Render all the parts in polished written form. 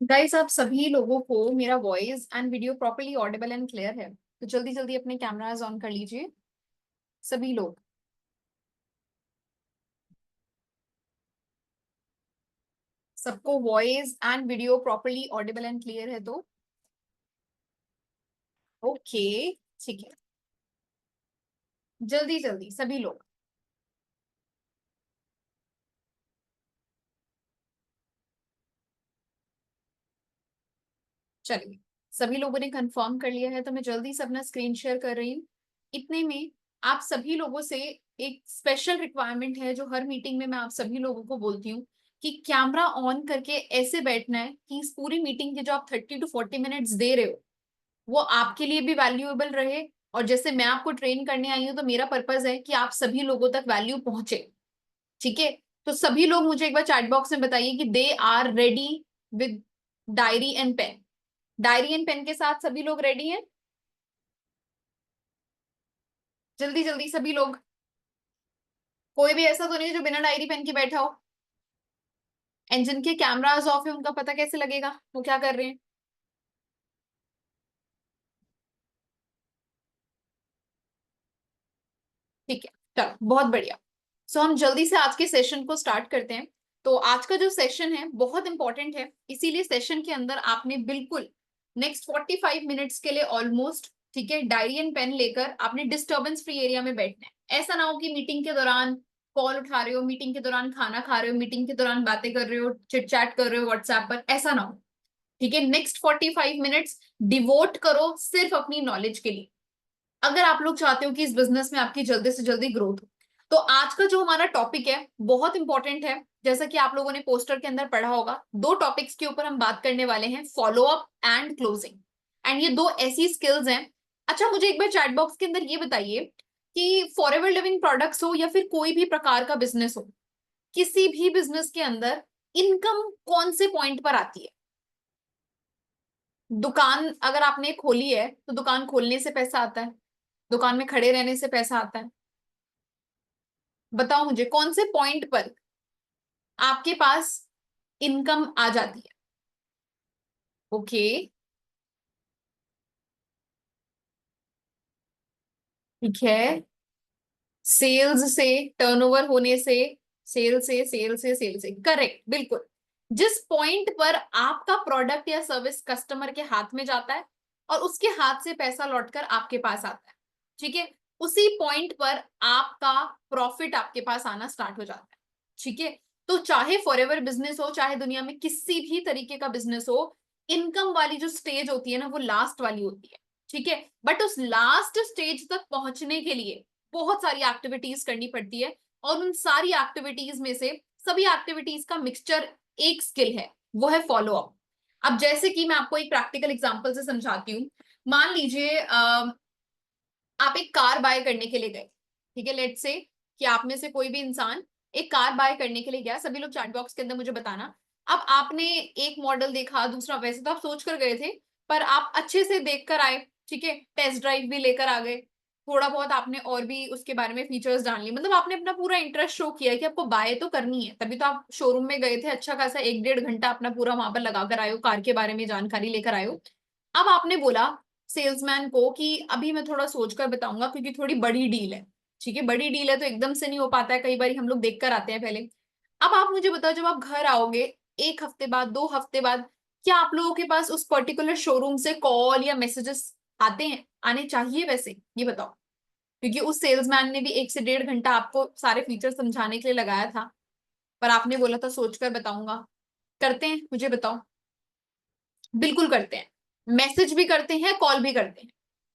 Guys, आप सभी लोगों को मेरा voice and video properly Audible and clear है? तो जल्दी जल्दी अपने कैमरास ऑन कर लीजिए सभी लोग। सबको voice and video properly Audible and clear है तो ओके। ठीक है, जल्दी जल्दी सभी लोग। चलिए, सभी लोगों ने कंफर्म कर लिया है तो मैं जल्दी से अपना स्क्रीन शेयर कर रही हूँ। इतने में आप सभी लोगों से एक स्पेशल रिक्वायरमेंट है जो हर मीटिंग में मैं आप सभी लोगों को बोलती हूँ कि कैमरा ऑन करके ऐसे बैठना है कि इस पूरी मीटिंग के जो आप 30 to 40 मिनट्स दे रहे हो वो आपके लिए भी वैल्यूएबल रहे। और जैसे मैं आपको ट्रेन करने आई हूँ तो मेरा पर्पज है कि आप सभी लोगों तक वैल्यू पहुंचे। ठीक है, तो सभी लोग मुझे एक बार चैट बॉक्स में बताइए कि they are ready with diary and pen. Diary and pen के साथ सभी लोग रेडी हैं? जल्दी जल्दी सभी लोग। कोई भी ऐसा तो नहीं है जो बिना डायरी पेन के बैठा हो? एंड जिनके कैमराज ऑफ है उनका पता कैसे लगेगा वो क्या कर रहे हैं? ठीक है, चलो बहुत बढ़िया। सो हम जल्दी से आज के सेशन को स्टार्ट करते हैं। तो आज का जो सेशन है बहुत इंपॉर्टेंट है, इसीलिए सेशन के अंदर आपने बिल्कुल नेक्स्ट 45 मिनट्स के लिए ऑलमोस्ट, ठीक है, डायरी एंड पेन लेकर आपने डिस्टर्बेंस फ्री एरिया में बैठना है। ऐसा ना हो कि मीटिंग के दौरान कॉल उठा रहे हो, मीटिंग के दौरान खाना खा रहे हो, मीटिंग के दौरान बातें कर रहे हो, चिट चैट कर रहे हो व्हाट्सएप पर, ऐसा ना हो। ठीक है, नेक्स्ट 45 मिनट्स डिवोट करो सिर्फ अपनी नॉलेज के लिए, अगर आप लोग चाहते हो कि इस बिजनेस में आपकी जल्दी से जल्दी ग्रोथ हो। तो आज का जो हमारा टॉपिक है बहुत इंपॉर्टेंट है। जैसा कि आप लोगों ने पोस्टर के अंदर पढ़ा होगा, दो टॉपिक्स के ऊपर हम बात करने वाले हैं, follow up and closing. And ये दो ऐसी स्किल्स हैं। अच्छा, मुझे एक बार चैट बॉक्स के अंदर ये बताइए कि फॉरएवर लिविंग प्रोडक्ट्स हो या फिर कोई भी प्रकार का बिजनेस हो, किसी भी बिजनेस के अंदर इनकम कौन से पॉइंट पर आती है? दुकान अगर आपने खोली है तो दुकान खोलने से पैसा आता है, दुकान में खड़े रहने से पैसा आता है। बताओ मुझे कौन से पॉइंट पर आपके पास इनकम आ जाती है? ओके, ठीक है। सेल्स से, टर्नओवर होने से, सेल से करेक्ट, बिल्कुल। जिस पॉइंट पर आपका प्रोडक्ट या सर्विस कस्टमर के हाथ में जाता है और उसके हाथ से पैसा लौटकर आपके पास आता है, ठीक है, उसी पॉइंट पर आपका प्रॉफिट आपके पास आना स्टार्ट हो जाता है। ठीक है, तो चाहे फॉरएवर बिजनेस हो, चाहे दुनिया में किसी भी तरीके का बिजनेस हो, इनकम वाली जो स्टेज होती है ना वो लास्ट वाली होती है। ठीक है, बट उस लास्ट स्टेज तक पहुंचने के लिए बहुत सारी एक्टिविटीज करनी पड़ती है, और उन सारी एक्टिविटीज में से सभी एक्टिविटीज का मिक्सचर एक स्किल है, वो है फॉलो अप। अब जैसे कि मैं आपको एक प्रैक्टिकल एग्जांपल से समझाती हूँ। मान लीजिए आप एक कार बाय करने के लिए गए। ठीक है, लेट्स से कि आप में से कोई भी इंसान एक कार बाय करने के लिए गया। सभी लोग चैट बॉक्स के अंदर मुझे बताना। अब आपने एक मॉडल देखा, दूसरा, वैसे तो आप सोच कर गए थे पर आप अच्छे से देख कर आए। ठीक है, टेस्ट ड्राइव भी लेकर आ गए, थोड़ा बहुत आपने और भी उसके बारे में फीचर्स जान लिए, मतलब आपने अपना पूरा इंटरेस्ट शो किया कि आपको बाय तो करनी है, तभी तो आप शोरूम में गए थे। अच्छा खासा 1-1.5 घंटा अपना पूरा वहां पर लगा कर आए हो, कार के बारे में जानकारी लेकर आए हो। अब आपने बोला सेल्समैन को कि अभी मैं थोड़ा सोच कर बताऊंगा क्योंकि थोड़ी बड़ी डील है। ठीक है, बड़ी डील है तो एकदम से नहीं हो पाता है, कई बार हम लोग देख कर आते हैं पहले। अब आप मुझे बताओ, जब आप घर आओगे 1 हफ्ते बाद, 2 हफ्ते बाद, क्या आप लोगों के पास उस पर्टिकुलर शोरूम से कॉल या मैसेजेस आते हैं? आने चाहिए वैसे, ये बताओ। क्योंकि उस सेल्समैन ने भी 1 से 1.5 घंटा आपको सारे फीचर समझाने के लिए लगाया था, पर आपने बोला था सोचकर बताऊंगा। करते हैं, मुझे बताओ। बिल्कुल करते हैं, मैसेज भी करते हैं, कॉल भी करते हैं।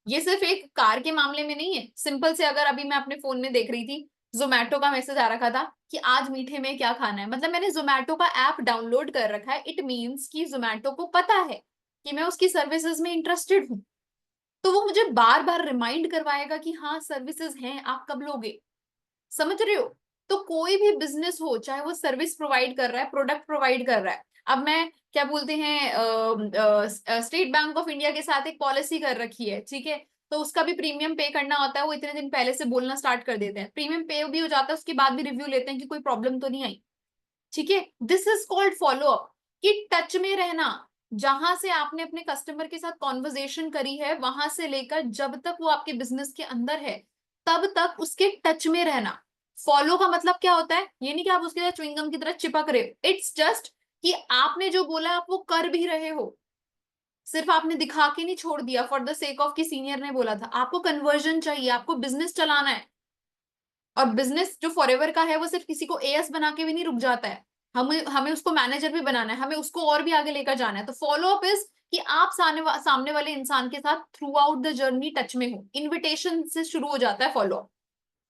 ये सिर्फ एक कार के मामले में नहीं है। सिंपल से अगर अभी मैं अपने फोन में देख रही थी, जोमेटो का मैसेज आ रखा था कि आज मीठे में क्या खाना है, मतलब मैंने जोमेटो का ऐप डाउनलोड कर रखा है। इट मीन्स कि जोमेटो को पता है कि मैं उसकी सर्विसेज में इंटरेस्टेड हूँ, तो वो मुझे बार बार रिमाइंड करवाएगा कि हाँ सर्विसेज हैं, आप कब लोगे। समझ रहे हो? तो कोई भी बिजनेस हो, चाहे वो सर्विस प्रोवाइड कर रहा है, प्रोडक्ट प्रोवाइड कर रहा है। अब मैं क्या बोलते हैं, स्टेट बैंक ऑफ इंडिया के साथ एक पॉलिसी कर रखी है, ठीक है, तो उसका भी प्रीमियम पे करना होता है। वो इतने दिन पहले से बोलना स्टार्ट कर देते हैं, प्रीमियम पे भी हो जाता है, उसके बाद भी रिव्यू लेते हैं कि कोई प्रॉब्लम तो नहीं आई। ठीक है, this is called follow up, कि टच में रहना। जहां से आपने अपने कस्टमर के साथ कॉन्वर्जेशन करी है, वहां से लेकर जब तक वो आपके बिजनेस के अंदर है, तब तक उसके टच में रहना। फॉलो का मतलब क्या होता है? ये नहीं कि आप उसके साथ च्युइंगम की तरह चिपक रहे हो, इट्स जस्ट कि आपने जो बोला आप वो कर भी रहे हो, सिर्फ आपने दिखा के नहीं छोड़ दिया फॉर द सेक ऑफ कि सीनियर ने बोला था। आपको कन्वर्जन चाहिए, आपको बिजनेस चलाना है। और बिजनेस जो फॉरएवर का है वो सिर्फ किसी को एएस बना के भी नहीं रुक जाता है, हमें हमें उसको मैनेजर भी बनाना है, हमें उसको और भी आगे लेकर जाना है। तो फॉलो अप इज कि आप सामने वाले इंसान के साथ through out the journey touch में हो। इनविटेशन से शुरू हो जाता है फॉलो अप।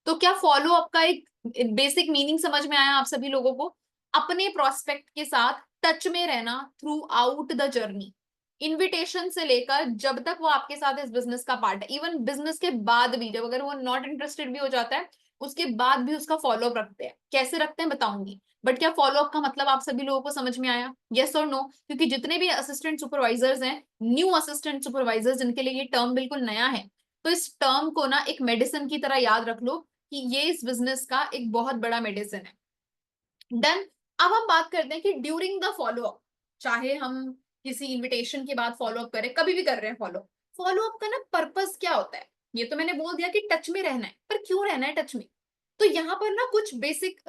तो क्या फॉलो अप का एक बेसिक मीनिंग समझ में आया आप सभी लोगों को? अपने प्रोस्पेक्ट के साथ टच में रहना through out the journey, invitation से लेकर जब तक वो आपके साथ इस बिजनेस का पार्ट है, इवन बिजनेस के बाद भी, जब अगर वो नॉट इंटरेस्टेड भी हो जाता है, उसके बाद भी उसका फॉलोअप रखते हैं। कैसे रखते हैं बताऊंगी, बट क्या फॉलोअप का मतलब आप सभी लोगों को समझ में आया? यस और नो? क्योंकि जितने भी असिस्टेंट सुपरवाइजर्स हैं, न्यू असिस्टेंट सुपरवाइजर्स, जिनके लिए ये टर्म बिल्कुल नया है, तो इस टर्म को ना एक मेडिसिन की तरह याद रख लो कि ये इस बिजनेस का एक बहुत बड़ा मेडिसिन है। डन। अब हम बात करते हैं कि ड्यूरिंग द फॉलो अप, चाहे हम किसी इनविटेशन के बाद फॉलो अप करें, कभी भी कर रहे हैं फॉलो, फॉलो अप का ना पर्पस क्या होता है? ये तो मैंने बोल दिया कि टच में रहना है, पर क्यों रहना है टच में? तो यहाँ पर ना कुछ बेसिक,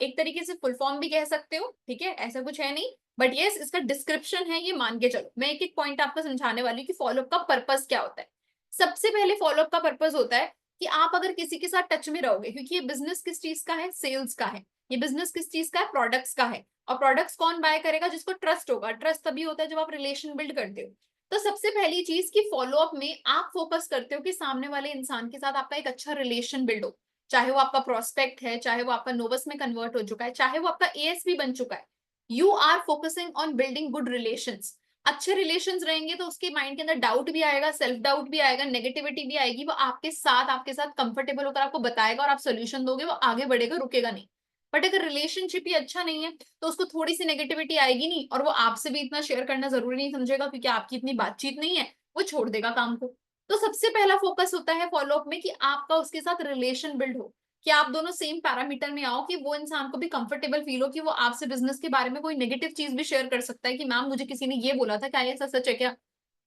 एक तरीके से फुल फॉर्म भी कह सकते हो, ठीक है, ऐसा कुछ है नहीं, बट यस इसका डिस्क्रिप्शन है, ये मान के चलो। मैं एक एक पॉइंट आपको समझाने वाली हूँ कि फॉलो अप का पर्पस क्या होता है। सबसे पहले फॉलो अप का पर्पस होता है कि आप अगर किसी के साथ टच में रहोगे, क्योंकि ये बिजनेस किस चीज का है? सेल्स का है। ये बिजनेस किस चीज का है? प्रोडक्ट्स का है। और प्रोडक्ट्स कौन बाय करेगा? जिसको ट्रस्ट होगा। ट्रस्ट तभी होता है जब आप रिलेशन बिल्ड करते हो। तो सबसे पहली चीज कि फॉलो अप में आप फोकस करते हो कि सामने वाले इंसान के साथ आपका एक अच्छा रिलेशन बिल्ड हो, चाहे वो आपका प्रोस्पेक्ट है, चाहे वो आपका नोवस में कन्वर्ट हो चुका है, चाहे वो आपका एएस भी बन चुका है। You are focusing on building good relations. अच्छे रिलेशंस रहेंगे तो उसके माइंड के अंदर डाउट भी आएगा, सेल्फ डाउट भी आएगा, नेगेटिविटी भी आएगी, वो आपके साथ कंफर्टेबल होकर आपको बताएगा और आप सोल्यूशन दोगे, वो आगे बढ़ेगा, रुकेगा नहीं। बट अगर रिलेशनशिप ही अच्छा नहीं है, तो उसको थोड़ी सी नेगेटिविटी आएगी नहीं, और वो आपसे भी इतना शेयर करना जरूरी नहीं समझेगा, क्योंकि आपकी इतनी बातचीत नहीं है, वो छोड़ देगा काम को। तो सबसे पहला फोकस होता है फॉलोअप में कि आपका उसके साथ रिलेशन बिल्ड हो, कि आप दोनों सेम पैरामीटर में आओ, कि वो इंसान को भी कंफर्टेबल फील हो कि वो आपसे बिजनेस के बारे में कोई नेगेटिव चीज भी शेयर कर सकता है, कि मैम मुझे किसी ने ये बोला था, क्या ये ऐसा सच है क्या?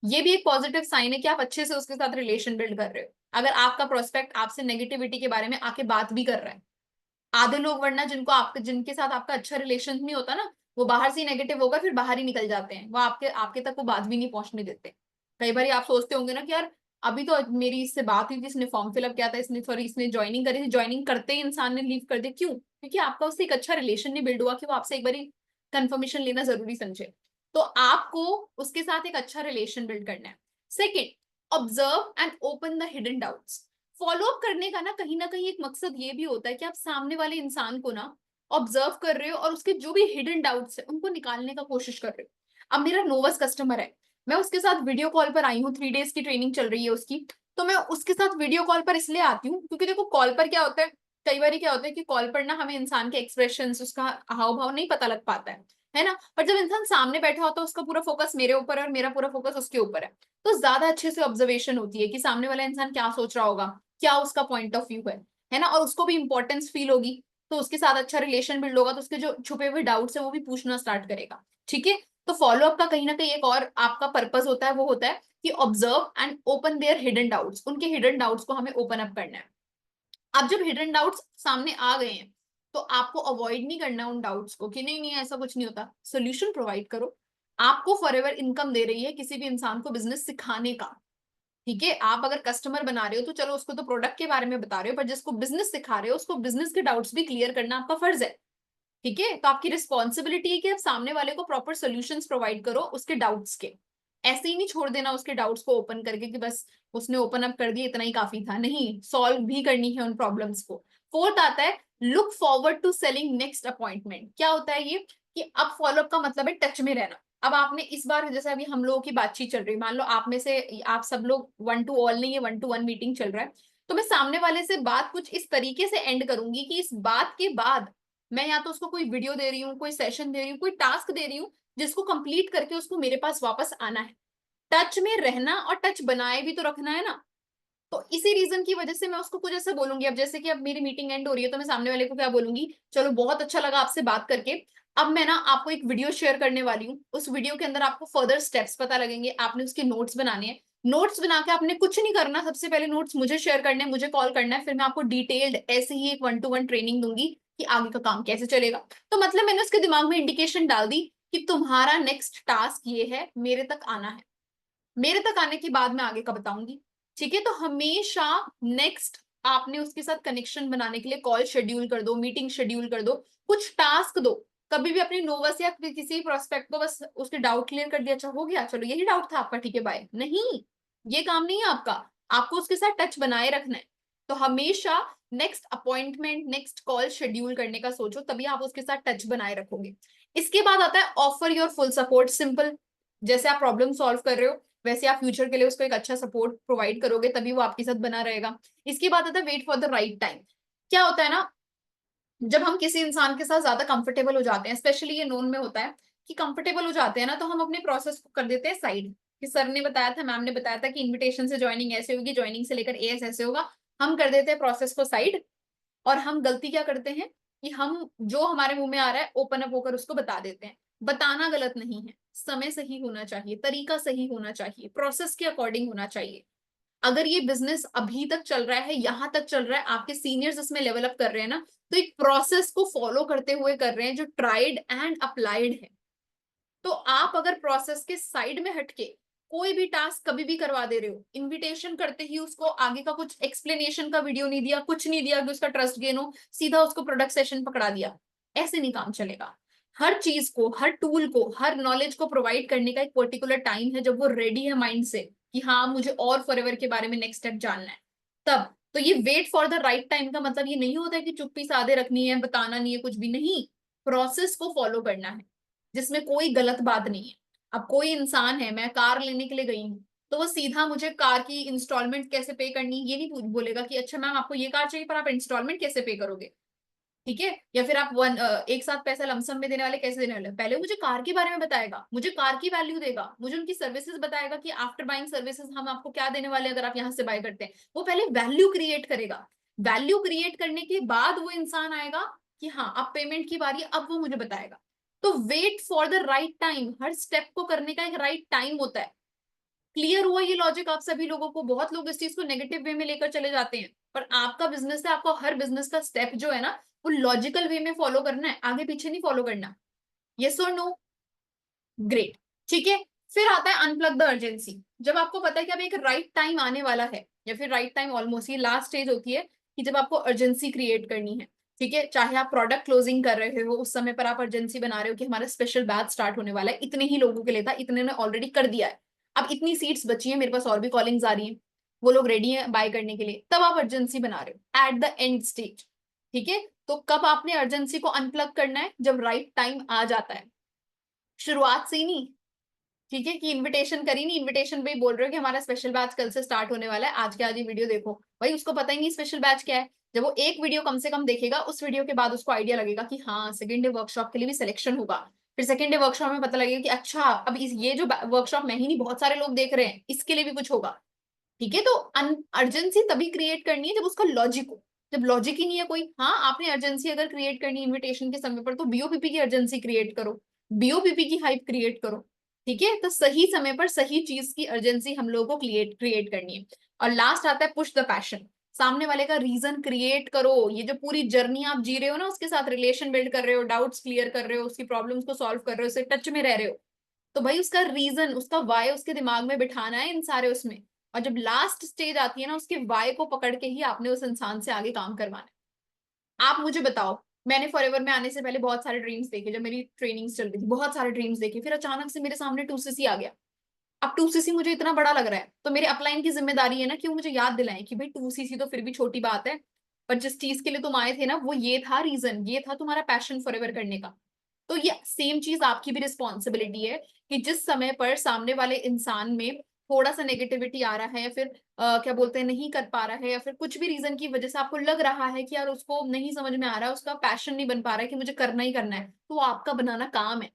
ये भी एक पॉजिटिव साइन है कि आप अच्छे से उसके साथ रिलेशन बिल्ड कर रहे हो, अगर आपका प्रोस्पेक्ट आपसे नेगेटिविटी के बारे में आके बात भी कर रहा है। आधे लोग वरना जिनके साथ आपका अच्छा रिलेशन नहीं होता ना, वो बाहर से नेगेटिव होगा, फिर बाहर ही निकल जाते हैं, वो आपके आपके तक वो बात भी नहीं पहुंचने देते। कई बार आप सोचते होंगे ना कि यार अभी तो मेरी इससे बात हुई थी, इसने फॉर्म फिलअप किया था, इसने सॉरी इसने ज्वाइनिंग करी थी, ज्वाइनिंग करते ही इंसान ने लीव कर दिया, क्यों? क्योंकि आपका उससे एक अच्छा रिलेशन नहीं बिल्ड हुआ कि वो आपसे एक बार कंफर्मेशन लेना जरूरी समझे। तो आपको उसके साथ एक अच्छा रिलेशन बिल्ड करना है। Second, observe and open the hidden doubts. Follow up करने का ना कहीं एक मकसद ये भी होता है कि आप सामने वाले इंसान को ना ऑब्जर्व कर रहे हो, और उसके जो भी हिडन डाउट्स है उनको निकालने का कोशिश कर रहे हो। अब मेरा नोवस कस्टमर है, मैं उसके साथ वीडियो कॉल पर आई हूँ, 3 डेज की ट्रेनिंग चल रही है उसकी। तो मैं उसके साथ वीडियो कॉल पर इसलिए आती हूँ क्योंकि देखो कॉल पर क्या होता है, कई बार क्या होता है कि कॉल पर ना हमें इंसान के एक्सप्रेशन, उसका हाव भाव नहीं पता लग पाता है ना? पर जब इंसान सामने बैठा होता है, उसका पूरा फोकस मेरे ऊपर है और मेरा पूरा फोकस उसके ऊपर है, तो ज्यादा अच्छे से ऑब्जर्वेशन होती है कि सामने वाला इंसान क्या सोच रहा होगा, क्या उसका पॉइंट ऑफ व्यू है ना? और उसको भी इंपॉर्टेंस फील होगी, तो उसके साथ अच्छा रिलेशन बिल्ड होगा, तो उसके जो छुपे हुए डाउट्स है वो भी पूछना स्टार्ट करेगा। ठीक है? तो फॉलो अप का कहीं ना कहीं एक और आपका पर्पस होता है, वो होता है कि observe and open there hidden doubts. उनके हिडन डाउट्स को हमें ओपन अप करना है। अब जब हिडन डाउट्स सामने आ गए हैं, तो आपको अवॉइड नहीं करना उन डाउट्स को कि नहीं नहीं ऐसा कुछ नहीं होता, सोल्यूशन प्रोवाइड करो। आपको फॉरएवर इनकम दे रही है किसी भी इंसान को बिजनेस सिखाने का। ठीक है? आप अगर कस्टमर बना रहे हो तो चलो उसको तो प्रोडक्ट के बारे में बता रहे हो, पर जिसको बिजनेस सिखा रहे हो उसको बिजनेस के डाउट्स भी क्लियर करना आपका फर्ज है। ठीक है? तो आपकी रिस्पॉन्सिबिलिटी है कि आप सामने वाले को प्रॉपर सोल्यूशंस प्रोवाइड करो उसके डाउट्स के। ऐसे ही नहीं छोड़ देना उसके डाउट्स को ओपन करके कि बस उसने ओपन अप कर दिया इतना ही काफी था, नहीं, सॉल्व भी करनी है उन प्रॉब्लम्स को। फोर्थ आता है look forward to selling next appointment. क्या होता है ये? कि अब फॉलोअप का मतलब है टच में रहना। अब आपने इस बार, जैसे अभी हम लोगों की बातचीत चल रही है, मान लो आप में से आप सब लोग वन टू ऑल नहीं है, 1-to-1 मीटिंग चल रहा है, तो मैं सामने वाले से बात कुछ इस तरीके से एंड करूंगी कि इस बात के बाद मैं या तो उसको कोई वीडियो दे रही हूँ, कोई सेशन दे रही हूँ, कोई टास्क दे रही हूँ, जिसको कंप्लीट करके उसको मेरे पास वापस आना है। टच में रहना और टच बनाए भी तो रखना है ना। तो इसी रीजन की वजह से मैं उसको कुछ ऐसा बोलूंगी। अब जैसे कि अब मेरी मीटिंग एंड हो रही है, तो मैं सामने वाले को क्या बोलूंगी, चलो बहुत अच्छा लगा आपसे बात करके, अब मैं ना आपको एक वीडियो शेयर करने वाली हूँ, उस वीडियो के अंदर आपको फर्दर स्टेप्स पता लगेंगे, आपने उसके नोट्स बनाने हैं। नोट्स बना के आपने कुछ नहीं करना, सबसे पहले नोट्स मुझे शेयर करने हैं, मुझे कॉल करना है, फिर मैं आपको डिटेल्ड ऐसे ही एक 1-to-1 ट्रेनिंग दूंगी कि आगे का काम कैसे चलेगा। तो मतलब मैंने उसके दिमाग में इंडिकेशन डाल दी कि तुम्हारा नेक्स्ट टास्क ये है, मेरे तक आना है, मेरे तक आने के बाद मैं आगे का बताऊंगी। ठीक है, तो हमेशा नेक्स्ट आपने उसके साथ कनेक्शन बनाने के लिए कॉल शेड्यूल कर दो, मीटिंग शेड्यूल कर दो, कुछ टास्क दो। कभी भी अपने नोवस या किसी प्रोस्पेक्ट को बस उसके डाउट क्लियर कर दिया, अच्छा हो गया, चलो यही डाउट था आपका, ठीक है बाय, नहीं, ये काम नहीं है आपका। आपको उसके साथ टच बनाए रखना है। तो हमेशा next appointment, next call schedule करने का सोचो, तभी आप उसके साथ टच बनाए रखोगे। इसके बाद आता है offer your full support. Simple, जैसे आप प्रॉब्लम सॉल्व कर रहे हो वैसे आप फ्यूचर के लिए उसको एक अच्छा सपोर्ट प्रोवाइड करोगे, तभी वो आपके साथ बना रहेगा। इसके बाद आता है wait for the right time. क्या होता है ना, जब हम किसी इंसान के साथ ज्यादा कंफर्टेबल हो जाते हैं, स्पेशली ये नोन में होता है कि कंफर्टेबल हो जाते हैं ना, तो हम अपने प्रोसेस को कर देते हैं साइड, कि सर ने बताया था, मैम ने बताया था कि इनविटेशन से ज्वाइनिंग ऐसे होगी, ज्वाइनिंग से लेकर एएस ऐसे होगा। हम कर देते हैं प्रोसेस को साइड, और हम गलती क्या करते हैं कि हम जो हमारे मुंह में आ रहा है ओपन अप होकर उसको बता देते हैं। बताना गलत नहीं है, समय सही होना चाहिए, तरीका सही होना चाहिए, प्रोसेस के अकॉर्डिंग होना चाहिए। अगर ये बिजनेस अभी तक चल रहा है, यहां तक चल रहा है, आपके सीनियर्स इसमें लेवल अप कर रहे हैं ना, तो एक प्रोसेस को फॉलो करते हुए कर रहे हैं जो ट्राइड एंड अप्लाइड है। तो आप अगर प्रोसेस के साइड में हटके कोई भी टास्क कभी भी करवा दे रहे हो, इनविटेशन करते ही उसको आगे का कुछ एक्सप्लेनेशन का वीडियो नहीं दिया, कुछ नहीं दिया कि उसका ट्रस्ट गेन हो, सीधा उसको प्रोडक्ट सेशन पकड़ा दिया, ऐसे नहीं काम चलेगा। हर चीज को, हर टूल को, हर नॉलेज को प्रोवाइड करने का एक पर्टिकुलर टाइम है, जब वो रेडी है माइंड से कि हाँ मुझे और फॉरएवर के बारे में नेक्स्ट स्टेप जानना है, तब। तो ये wait for the right time का मतलब ये नहीं होता है कि चुप्पी साधे रखनी है, बताना नहीं है, कुछ भी नहीं। प्रोसेस को फॉलो करना है, जिसमें कोई गलत बात नहीं है। अब कोई इंसान है, मैं कार लेने के लिए गई हूँ, तो वो सीधा मुझे कार की इंस्टॉलमेंट कैसे पे करनी ये नहीं बोलेगा कि अच्छा मैम आपको ये कार चाहिए पर आप इंस्टॉलमेंट कैसे पे करोगे। ठीक है, या फिर आप एक साथ पैसा लमसम में देने वाले कैसे देने वाले, पहले मुझे कार के बारे में बताएगा, मुझे कार की वैल्यू देगा, मुझे उनकी सर्विसेज बताएगा कि आफ्टर बाइंग सर्विसेज हम आपको क्या देने वाले हैं अगर आप यहाँ से बाय करते हैं। वो पहले वैल्यू क्रिएट करेगा। वैल्यू क्रिएट करने के बाद वो इंसान आएगा कि हाँ अब पेमेंट की बारी है, अब वो मुझे बताएगा। तो wait for the right time, हर स्टेप को करने का एक राइट टाइम होता है। क्लियर हुआ ये लॉजिक आप सभी लोगों को? बहुत लोग इस चीज को नेगेटिव वे में लेकर चले जाते हैं, पर आपका बिजनेस है, आपको हर बिजनेस का स्टेप जो है ना वो लॉजिकल वे में फॉलो करना है, आगे पीछे नहीं फॉलो करना। यस और नो? ग्रेट। ठीक है, फिर आता है अनप्लग द अर्जेंसी। जब आपको पता है कि अब एक राइट टाइम आने वाला है, या फिर राइट टाइम ऑलमोस्ट, ये लास्ट स्टेज होती है कि जब आपको अर्जेंसी क्रिएट करनी है। ठीक है, चाहे आप प्रोडक्ट क्लोजिंग कर रहे हो, उस समय पर आप अर्जेंसी बना रहे हो कि हमारा स्पेशल बैच स्टार्ट होने वाला है, इतने ही लोगों के लिए था, इतने ने ऑलरेडी कर दिया है, अब इतनी सीट्स बची है, मेरे पास और भी कॉलिंग्स आ रही हैं, वो लोग रेडी है बाय करने के लिए, तब आप अर्जेंसी बना रहे हो एट द एंड स्टेज। ठीक है, तो कब आपने अर्जेंसी को अनप्लग करना है? जब राइट टाइम आ जाता है, शुरुआत से ही नहीं। ठीक है, कि इनविटेशन करी नहीं, इनविटेशन पे ही बोल रहे हो कि हमारा स्पेशल बैच कल से स्टार्ट होने वाला है, आज के आज ही वीडियो देखो, भाई उसको पता ही नहीं स्पेशल बैच क्या है। जब वो एक वीडियो कम से कम देखेगा, उस वीडियो के बाद उसको आइडिया लगेगा कि हाँ सेकेंड डे वर्कशॉप के लिए भी सिलेक्शन होगा। फिर सेकेंड डे वर्कशॉप में पता लगेगा कि अच्छा अब ये जो वर्कशॉप मैं ही नहीं बहुत सारे लोग देख रहे हैं, इसके लिए भी कुछ होगा। ठीक है, तो अर्जेंसी तभी क्रिएट करनी है जब उसका लॉजिक हो। जब लॉजिक ही नहीं है कोई, हाँ आपने अर्जेंसी अगर क्रिएट करनी है इन्विटेशन के समय पर, तो बीओपीपी की अर्जेंसी क्रिएट करो, बीओपीपी की हाइप क्रिएट करो। ठीक है, तो सही समय पर सही चीज की अर्जेंसी हम लोगों को क्रिएट क्रिएट करनी है। और लास्ट आता है पुश द पैशन। सामने वाले का रीजन क्रिएट करो। ये जो पूरी जर्नी आप जी रहे हो ना, उसके साथ रिलेशन बिल्ड कर रहे हो, डाउट्स क्लियर कर रहे हो, उसकी प्रॉब्लम्स को सॉल्व कर रहे हो, उससे टच में रह रहे हो, तो भाई उसका रीजन, उसका वाई उसके दिमाग में बिठाना है इन सारे उसमें। और जब लास्ट स्टेज आती है ना, उसके वाई को पकड़ के ही आपने उस इंसान से आगे काम करवाना है। आप मुझे बताओ, मैंने फॉरएवर में आने से पहले बहुत सारे ड्रीम्स देखे, जब मेरी ट्रेनिंग्स चल रही थी बहुत सारे ड्रीम्स देखे, फिर अचानक से मेरे सामने 2cc आ गया। अब 2cc मुझे इतना बड़ा लग रहा है, तो मेरे अपलाइन की जिम्मेदारी है ना कि वो मुझे याद दिलाएं कि भाई 2cc तो फिर भी छोटी बात है, पर जिस चीज के लिए तुम आए थे ना, वो ये था रीजन, ये था तुम्हारा पैशन फॉरएवर करने का। तो ये सेम चीज आपकी भी रिस्पॉन्सिबिलिटी है कि जिस समय पर सामने वाले इंसान में थोड़ा सा नेगेटिविटी आ रहा है, या फिर क्या बोलते हैं नहीं कर पा रहा है, या फिर कुछ भी रीजन की वजह से आपको लग रहा है कि यार उसको नहीं समझ में आ रहा है, उसका पैशन नहीं बन पा रहा है कि मुझे करना ही करना है, तो वो आपका बनाना काम है।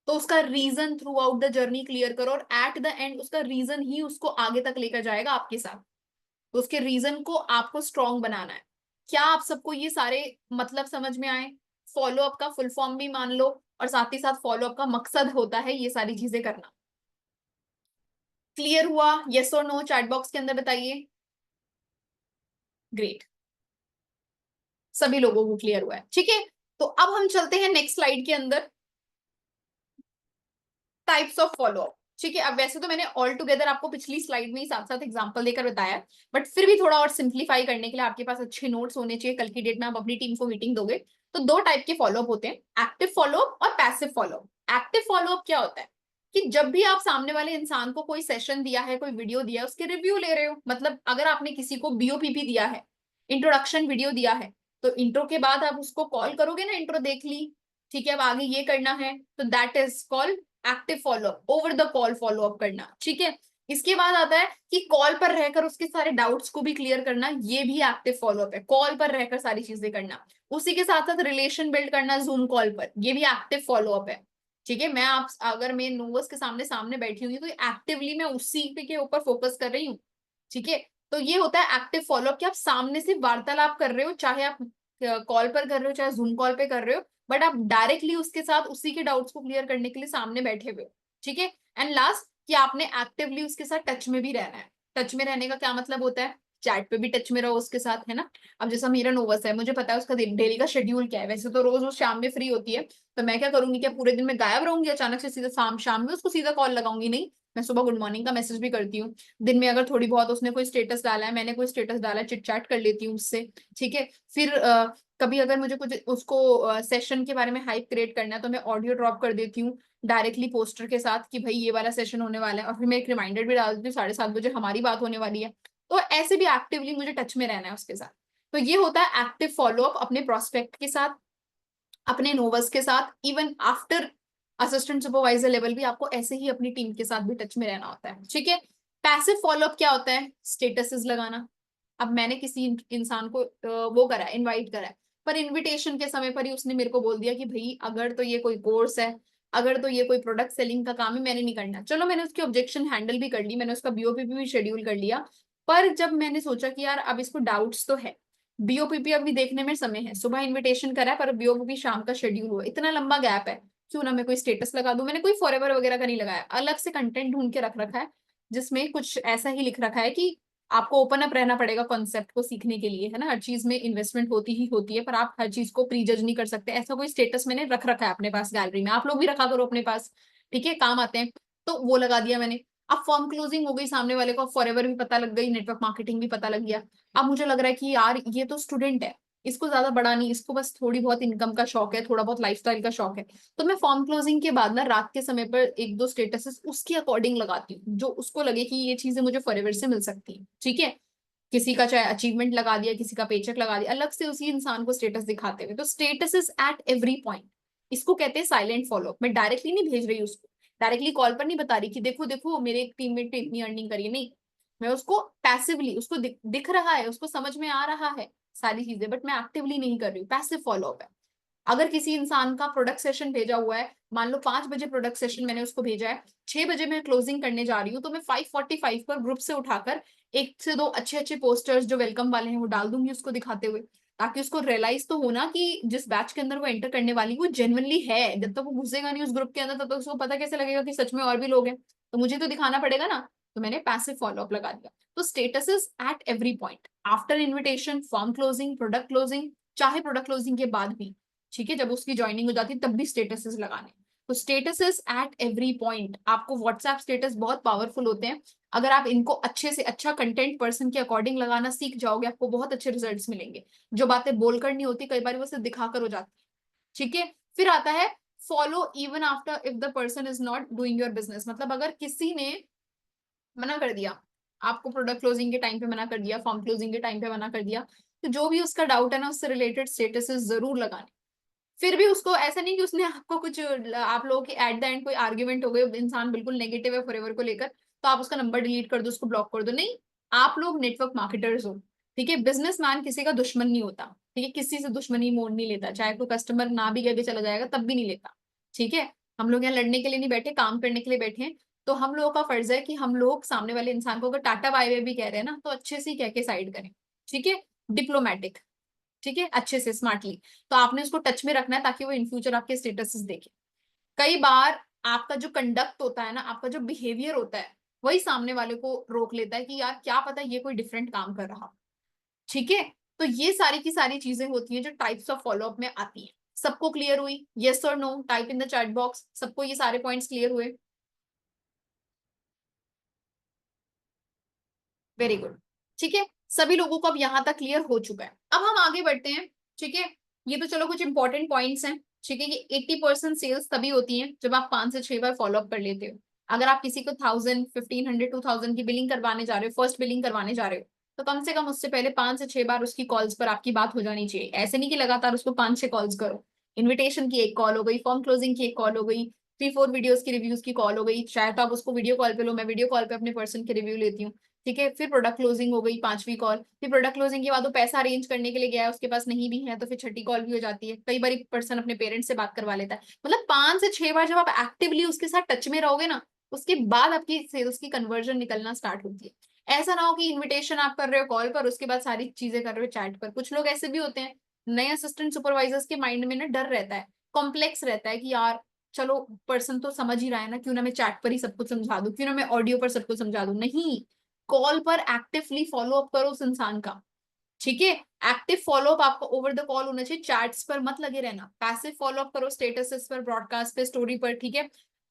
तो उसका reason throughout the journey clear करो, और एट द एंड उसका रीजन ही उसको आगे तक लेकर जाएगा आपके साथ। तो उसके रीजन को आपको स्ट्रॉन्ग बनाना है। क्या आप सबको ये सारे मतलब समझ में आए? फॉलो अप का फुल फॉर्म भी मान लो, और साथ ही साथ फॉलो अप का मकसद होता है ये सारी चीजें करना। क्लियर हुआ? यस और नो चैट बॉक्स के अंदर बताइए। ग्रेट, सभी लोगों को क्लियर हुआ है, ठीक है। तो अब हम चलते हैं नेक्स्ट स्लाइड के अंदर, टाइप्स ऑफ फॉलो अप। ठीक है, अब वैसे तो मैंने ऑल टुगेदर आपको पिछली स्लाइड में ही साथ साथ एग्जांपल देकर बताया, बट फिर भी थोड़ा और सिंप्लीफाई करने के लिए आपके पास अच्छे नोट्स होने चाहिए, कल की डेट में आप अपनी टीम को मीटिंग दोगे। तो दो टाइप के फॉलो अप होते हैं, एक्टिव फॉलो अप और passive follow up. Active follow up क्या होता है कि जब भी आप सामने वाले इंसान को कोई सेशन दिया है, कोई वीडियो दिया है, उसके रिव्यू ले रहे हो। मतलब अगर आपने किसी को बीओपीपी दिया है, इंट्रोडक्शन वीडियो दिया है, तो इंट्रो के बाद आप उसको कॉल करोगे ना, इंट्रो देख ली, ठीक है, अब आगे ये करना है, तो that is called active follow up, over the call follow up करना, ठीक है। इसके बाद आता है कि कॉल पर रहकर उसके सारे डाउट्स को भी क्लियर करना, ये भी एक्टिव फॉलो अप है, कॉल पर रहकर सारी चीजें करना। उसी के साथ साथ रिलेशन बिल्ड करना जूम कॉल पर, ये भी एक्टिव फॉलो अप है, ठीक है। मैं आप अगर मैं नोवर्स के सामने सामने बैठी हुई तो एक्टिवली मैं उसी के ऊपर फोकस कर रही हूँ, ठीक है। तो ये होता है एक्टिव फॉलो अप कि आप सामने से वार्तालाप कर रहे हो, चाहे आप कॉल पर कर रहे हो चाहे जूम कॉल पे कर रहे हो, बट आप डायरेक्टली उसके साथ उसी के डाउट्स को क्लियर करने के लिए सामने बैठे हुए हो, ठीक है। एंड लास्ट कि आपने एक्टिवली उसके साथ टच में भी रहना है। टच में रहने का क्या मतलब होता है? चैट पे भी टच में रहो उसके साथ, है ना। अब जैसा मेरा नोवस है, मुझे पता है उसका डेली का शेड्यूल क्या है, वैसे तो रोज वो शाम में फ्री होती है, तो मैं क्या करूंगी, क्या पूरे दिन में गायब रहूंगी अचानक से सीधा शाम शाम में उसको सीधा कॉल लगाऊंगी? नहीं, मैं सुबह गुड मॉर्निंग का मैसेज भी करती हूँ। दिन में अगर थोड़ी बहुत उसने कोई स्टेटस डाला है, मैंने कोई स्टेटस डाला है, चिट चैट कर लेती हूँ उससे, ठीक है। फिर कभी अगर मुझे कुछ उसको सेशन के बारे में हाइप क्रिएट करना है, तो मैं ऑडियो ड्रॉप कर देती हूँ डायरेक्टली पोस्टर के साथ कि भाई ये वाला सेशन होने वाला है, और फिर मैं एक रिमाइंडर भी डाल देती हूँ 7:30 बजे हमारी बात होने वाली है। तो ऐसे भी एक्टिवली मुझे टच में रहना है उसके साथ। तो ये होता है एक्टिव फॉलोअप अपने प्रोस्पेक्ट के साथ, अपने नोवर्स के साथ, even after assistant supervisor level भी आपको ऐसे ही अपनी टीम के साथ भी टच में रहना होता है, ठीक है। पैसिव फॉलोअप क्या होता है? स्टेटसेस लगाना। अब मैंने किसी इंसान को वो करा है, इनवाइट करा है, पर इनविटेशन के समय पर ही उसने मेरे को बोल दिया कि भाई अगर तो ये कोई कोर्स है, अगर तो ये कोई प्रोडक्ट सेलिंग का काम है, मैंने नहीं करना। चलो मैंने उसकी ऑब्जेक्शन हैंडल भी कर ली, मैंने उसका बीओपीपी भी शेड्यूल कर लिया, पर जब मैंने सोचा कि यार अब इसको डाउट्स तो है, बीओपीपी अभी देखने में समय है, सुबह इनविटेशन करा है पर बीओपीपी शाम का शेड्यूल हुआ, इतना लंबा गैप है, क्यों ना मैं कोई स्टेटस लगा दूं। मैंने कोई फॉरएवर वगैरह का नहीं लगाया, अलग से कंटेंट ढूंढ के रख रखा है, जिसमें कुछ ऐसा ही लिख रखा है कि आपको ओपन अप रहना पड़ेगा कॉन्सेप्ट को सीखने के लिए, है ना। हर चीज में इन्वेस्टमेंट होती ही होती है, पर आप हर चीज को प्री जज नहीं कर सकते। ऐसा कोई स्टेटस मैंने रख रखा है अपने पास गैलरी में, आप लोग भी रखा करो अपने पास, ठीक है, काम आते हैं। तो वो लगा दिया मैंने। अब फॉर्म क्लोजिंग हो गई, सामने वाले को फॉरएवर भी पता लग गई, नेटवर्क मार्केटिंग भी पता लग गया। अब मुझे लग रहा है कि यार ये तो स्टूडेंट है, इसको ज्यादा बड़ा नहीं, इसको बस थोड़ी बहुत इनकम का शौक है, थोड़ा बहुत लाइफस्टाइल का शौक है। तो मैं फॉर्म क्लोजिंग के बाद ना रात के समय पर एक दो स्टेटसेस उसके अकॉर्डिंग लगाती हूँ, जो उसको लगे कि ये चीजें मुझे फॉरएवर से मिल सकती है, ठीक है। किसी का चाहे अचीवमेंट लगा दिया, किसी का पेचेक लगा दिया, अलग से उसी इंसान को स्टेटस दिखाते हुए। तो status is at every point, इसको कहते हैं साइलेंट फॉलो। मैं डायरेक्टली नहीं भेज रही उसको, डायरेक्टली कॉल पर नहीं बता रही कि देखो देखो मेरे एक टीममेट ने इतनी अर्निंग करी है, नहीं। मैं उसको पैसिवली, उसको दिख रहा है, उसको समझ में आ रहा है सारी चीजें, बट मैं एक्टिवली नहीं कर रही हूँ, पैसिव फॉलो अप है। अगर किसी इंसान का प्रोडक्ट सेशन भेजा हुआ है, मान लो 5 बजे प्रोडक्ट सेशन मैंने उसको भेजा है, 6 बजे मैं क्लोजिंग करने जा रही हूँ, तो मैं 5:45 पर ग्रुप से उठाकर एक से दो अच्छे अच्छे पोस्टर्स जो वेलकम वाले हैं वो डाल दूंगी उसको दिखाते हुए, ताकि उसको रियलाइज तो होना कि जिस बैच के अंदर वो एंटर करने वाली वो जेन्युइनली है। जब तक वो घुसेगा नहीं उस ग्रुप के अंदर, तब तक उसको पता कैसे लगेगा कि सच में और भी लोग हैं? तो मुझे तो दिखाना पड़ेगा ना। तो मैंने पैसिव फॉलोअप लगा दिया। तो status is at every point, after invitation, form closing, product closing, चाहे प्रोडक्ट क्लोजिंग के बाद भी, ठीक है, जब उसकी ज्वाइनिंग हो जाती है तब भी स्टेटसेस लगाने। तो स्टेटसेस एट एवरी पॉइंट, आपको व्हाट्सएप स्टेटस बहुत पावरफुल होते हैं। अगर आप इनको अच्छे से अच्छा कंटेंट पर्सन के अकॉर्डिंग लगाना सीख जाओगे, आपको बहुत अच्छे रिजल्ट्स मिलेंगे। जो बातें बोलकर नहीं होती, कई बार वो सिर्फ दिखाकर हो जाती है, ठीक है। फिर आता है follow even after if the person is not doing your business. मतलब अगर किसी ने मना कर दिया आपको, प्रोडक्ट क्लोजिंग के टाइम पे मना कर दिया, फॉर्म क्लोजिंग के टाइम पे मना कर दिया, तो जो भी उसका डाउट है ना, उससे रिलेटेड स्टेटसेस जरूर लगाने। फिर भी उसको ऐसा नहीं कि उसने आपको कुछ, आप लोगों की एट द एंड कोई आर्ग्यूमेंट हो गई, इंसान बिल्कुल नेगेटिव है फॉरएवर को लेकर, तो आप उसका नंबर डिलीट कर दो, उसको ब्लॉक कर दो, नहीं। आप लोग नेटवर्क मार्केटर्स हो, ठीक है। बिजनेसमैन किसी का दुश्मन नहीं होता, ठीक है, किसी से दुश्मनी मोड़ नहीं लेता, चाहे कोई कस्टमर ना भी करके चला जाएगा तब भी नहीं लेता, ठीक है। हम लोग यहाँ लड़ने के लिए नहीं बैठे, काम करने के लिए बैठे हैं। तो हम लोगों का फर्ज है कि हम लोग सामने वाले इंसान को अगर टाटा बाय बाय भी कह रहे हैं ना, तो अच्छे से ही कह के साइड करें, ठीक है, डिप्लोमेटिक। ठीक है, अच्छे से स्मार्टली। तो आपने उसको टच में रखना है ताकि वो इन फ्यूचर आपके स्टेटस देखे। कई बार आपका जो कंडक्ट होता है ना, आपका जो बिहेवियर होता है, वही सामने वाले को रोक लेता है कि यार क्या पता ये कोई डिफरेंट काम कर रहा। ठीक है, तो ये सारी की सारी चीजें होती हैं जो टाइप्स ऑफ फॉलोअप में आती हैं। सबको क्लियर हुई? यस और no type in the chat box. सबको ये सारे पॉइंट्स क्लियर हुए? Very good. ठीक है, सभी लोगों को अब यहां तक क्लियर हो चुका है। अब हम आगे बढ़ते हैं। ठीक है, ये तो चलो कुछ इंपॉर्टेंट पॉइंट्स हैं। ठीक है, कि 80% सेल्स तभी होती हैं जब आप 5 से 6 बार फॉलोअप कर लेते हो। अगर आप किसी को 1000, 1500, 2000 की बिलिंग करवाने जा रहे हो, फर्स्ट बिलिंग करवाने जा रहे हो, तो कम से कम उससे पहले 5 से 6 बार उसकी कॉल्स पर आपकी बात हो जानी चाहिए। ऐसे नहीं कि लगातार उसको 5 6 कॉल्स करो। इन्विटेशन की एक कॉल हो गई, फॉर्म क्लोजिंग की एक कॉल हो गई, 3 4 वीडियोस की रिव्यूज की कॉल हो गई, चाहे तो आप उसको वीडियो कॉल पे लो, मैं वीडियो कॉल पे अपने पर्सन के रिव्यू लेती हूँ। ठीक है, फिर प्रोडक्ट क्लोजिंग हो गई, 5वीं कॉल। फिर प्रोडक्ट क्लोजिंग के बाद वो पैसा अरेंज करने के लिए गया है, उसके पास नहीं भी है, तो फिर 6ठी कॉल भी हो जाती है। कई बार पर्सन अपने पेरेंट्स से बात करवा लेता है। मतलब 5 से 6 बार जब आप एक्टिवली उसके साथ टच में रहोगे ना, उसके बाद आपकी सेल्स की कन्वर्जन निकलना स्टार्ट होती है। ऐसा ना हो कि इन्विटेशन आप कर रहे हो कॉल पर, उसके बाद सारी चीजें कर रहे हो चैट पर। कुछ लोग ऐसे भी होते हैं, नए असिस्टेंट सुपरवाइजर्स के माइंड में ना डर रहता है, कॉम्प्लेक्स रहता है कि यार चलो पर्सन तो समझ ही रहा है ना, क्यों ना मैं चैट पर ही सब कुछ समझा दूं, क्यों ना मैं ऑडियो पर सब कुछ समझा दूं। नहीं, कॉल पर एक्टिवली फॉलो अप करो उस इंसान का। ठीक है, एक्टिव फॉलो अप आपको ओवर द कॉल होना चाहिए, चैट्स पर मत लगे रहना। पैसिव फॉलो अप करो स्टेटस पर, ब्रॉडकास्ट पे, स्टोरी पर। ठीक है,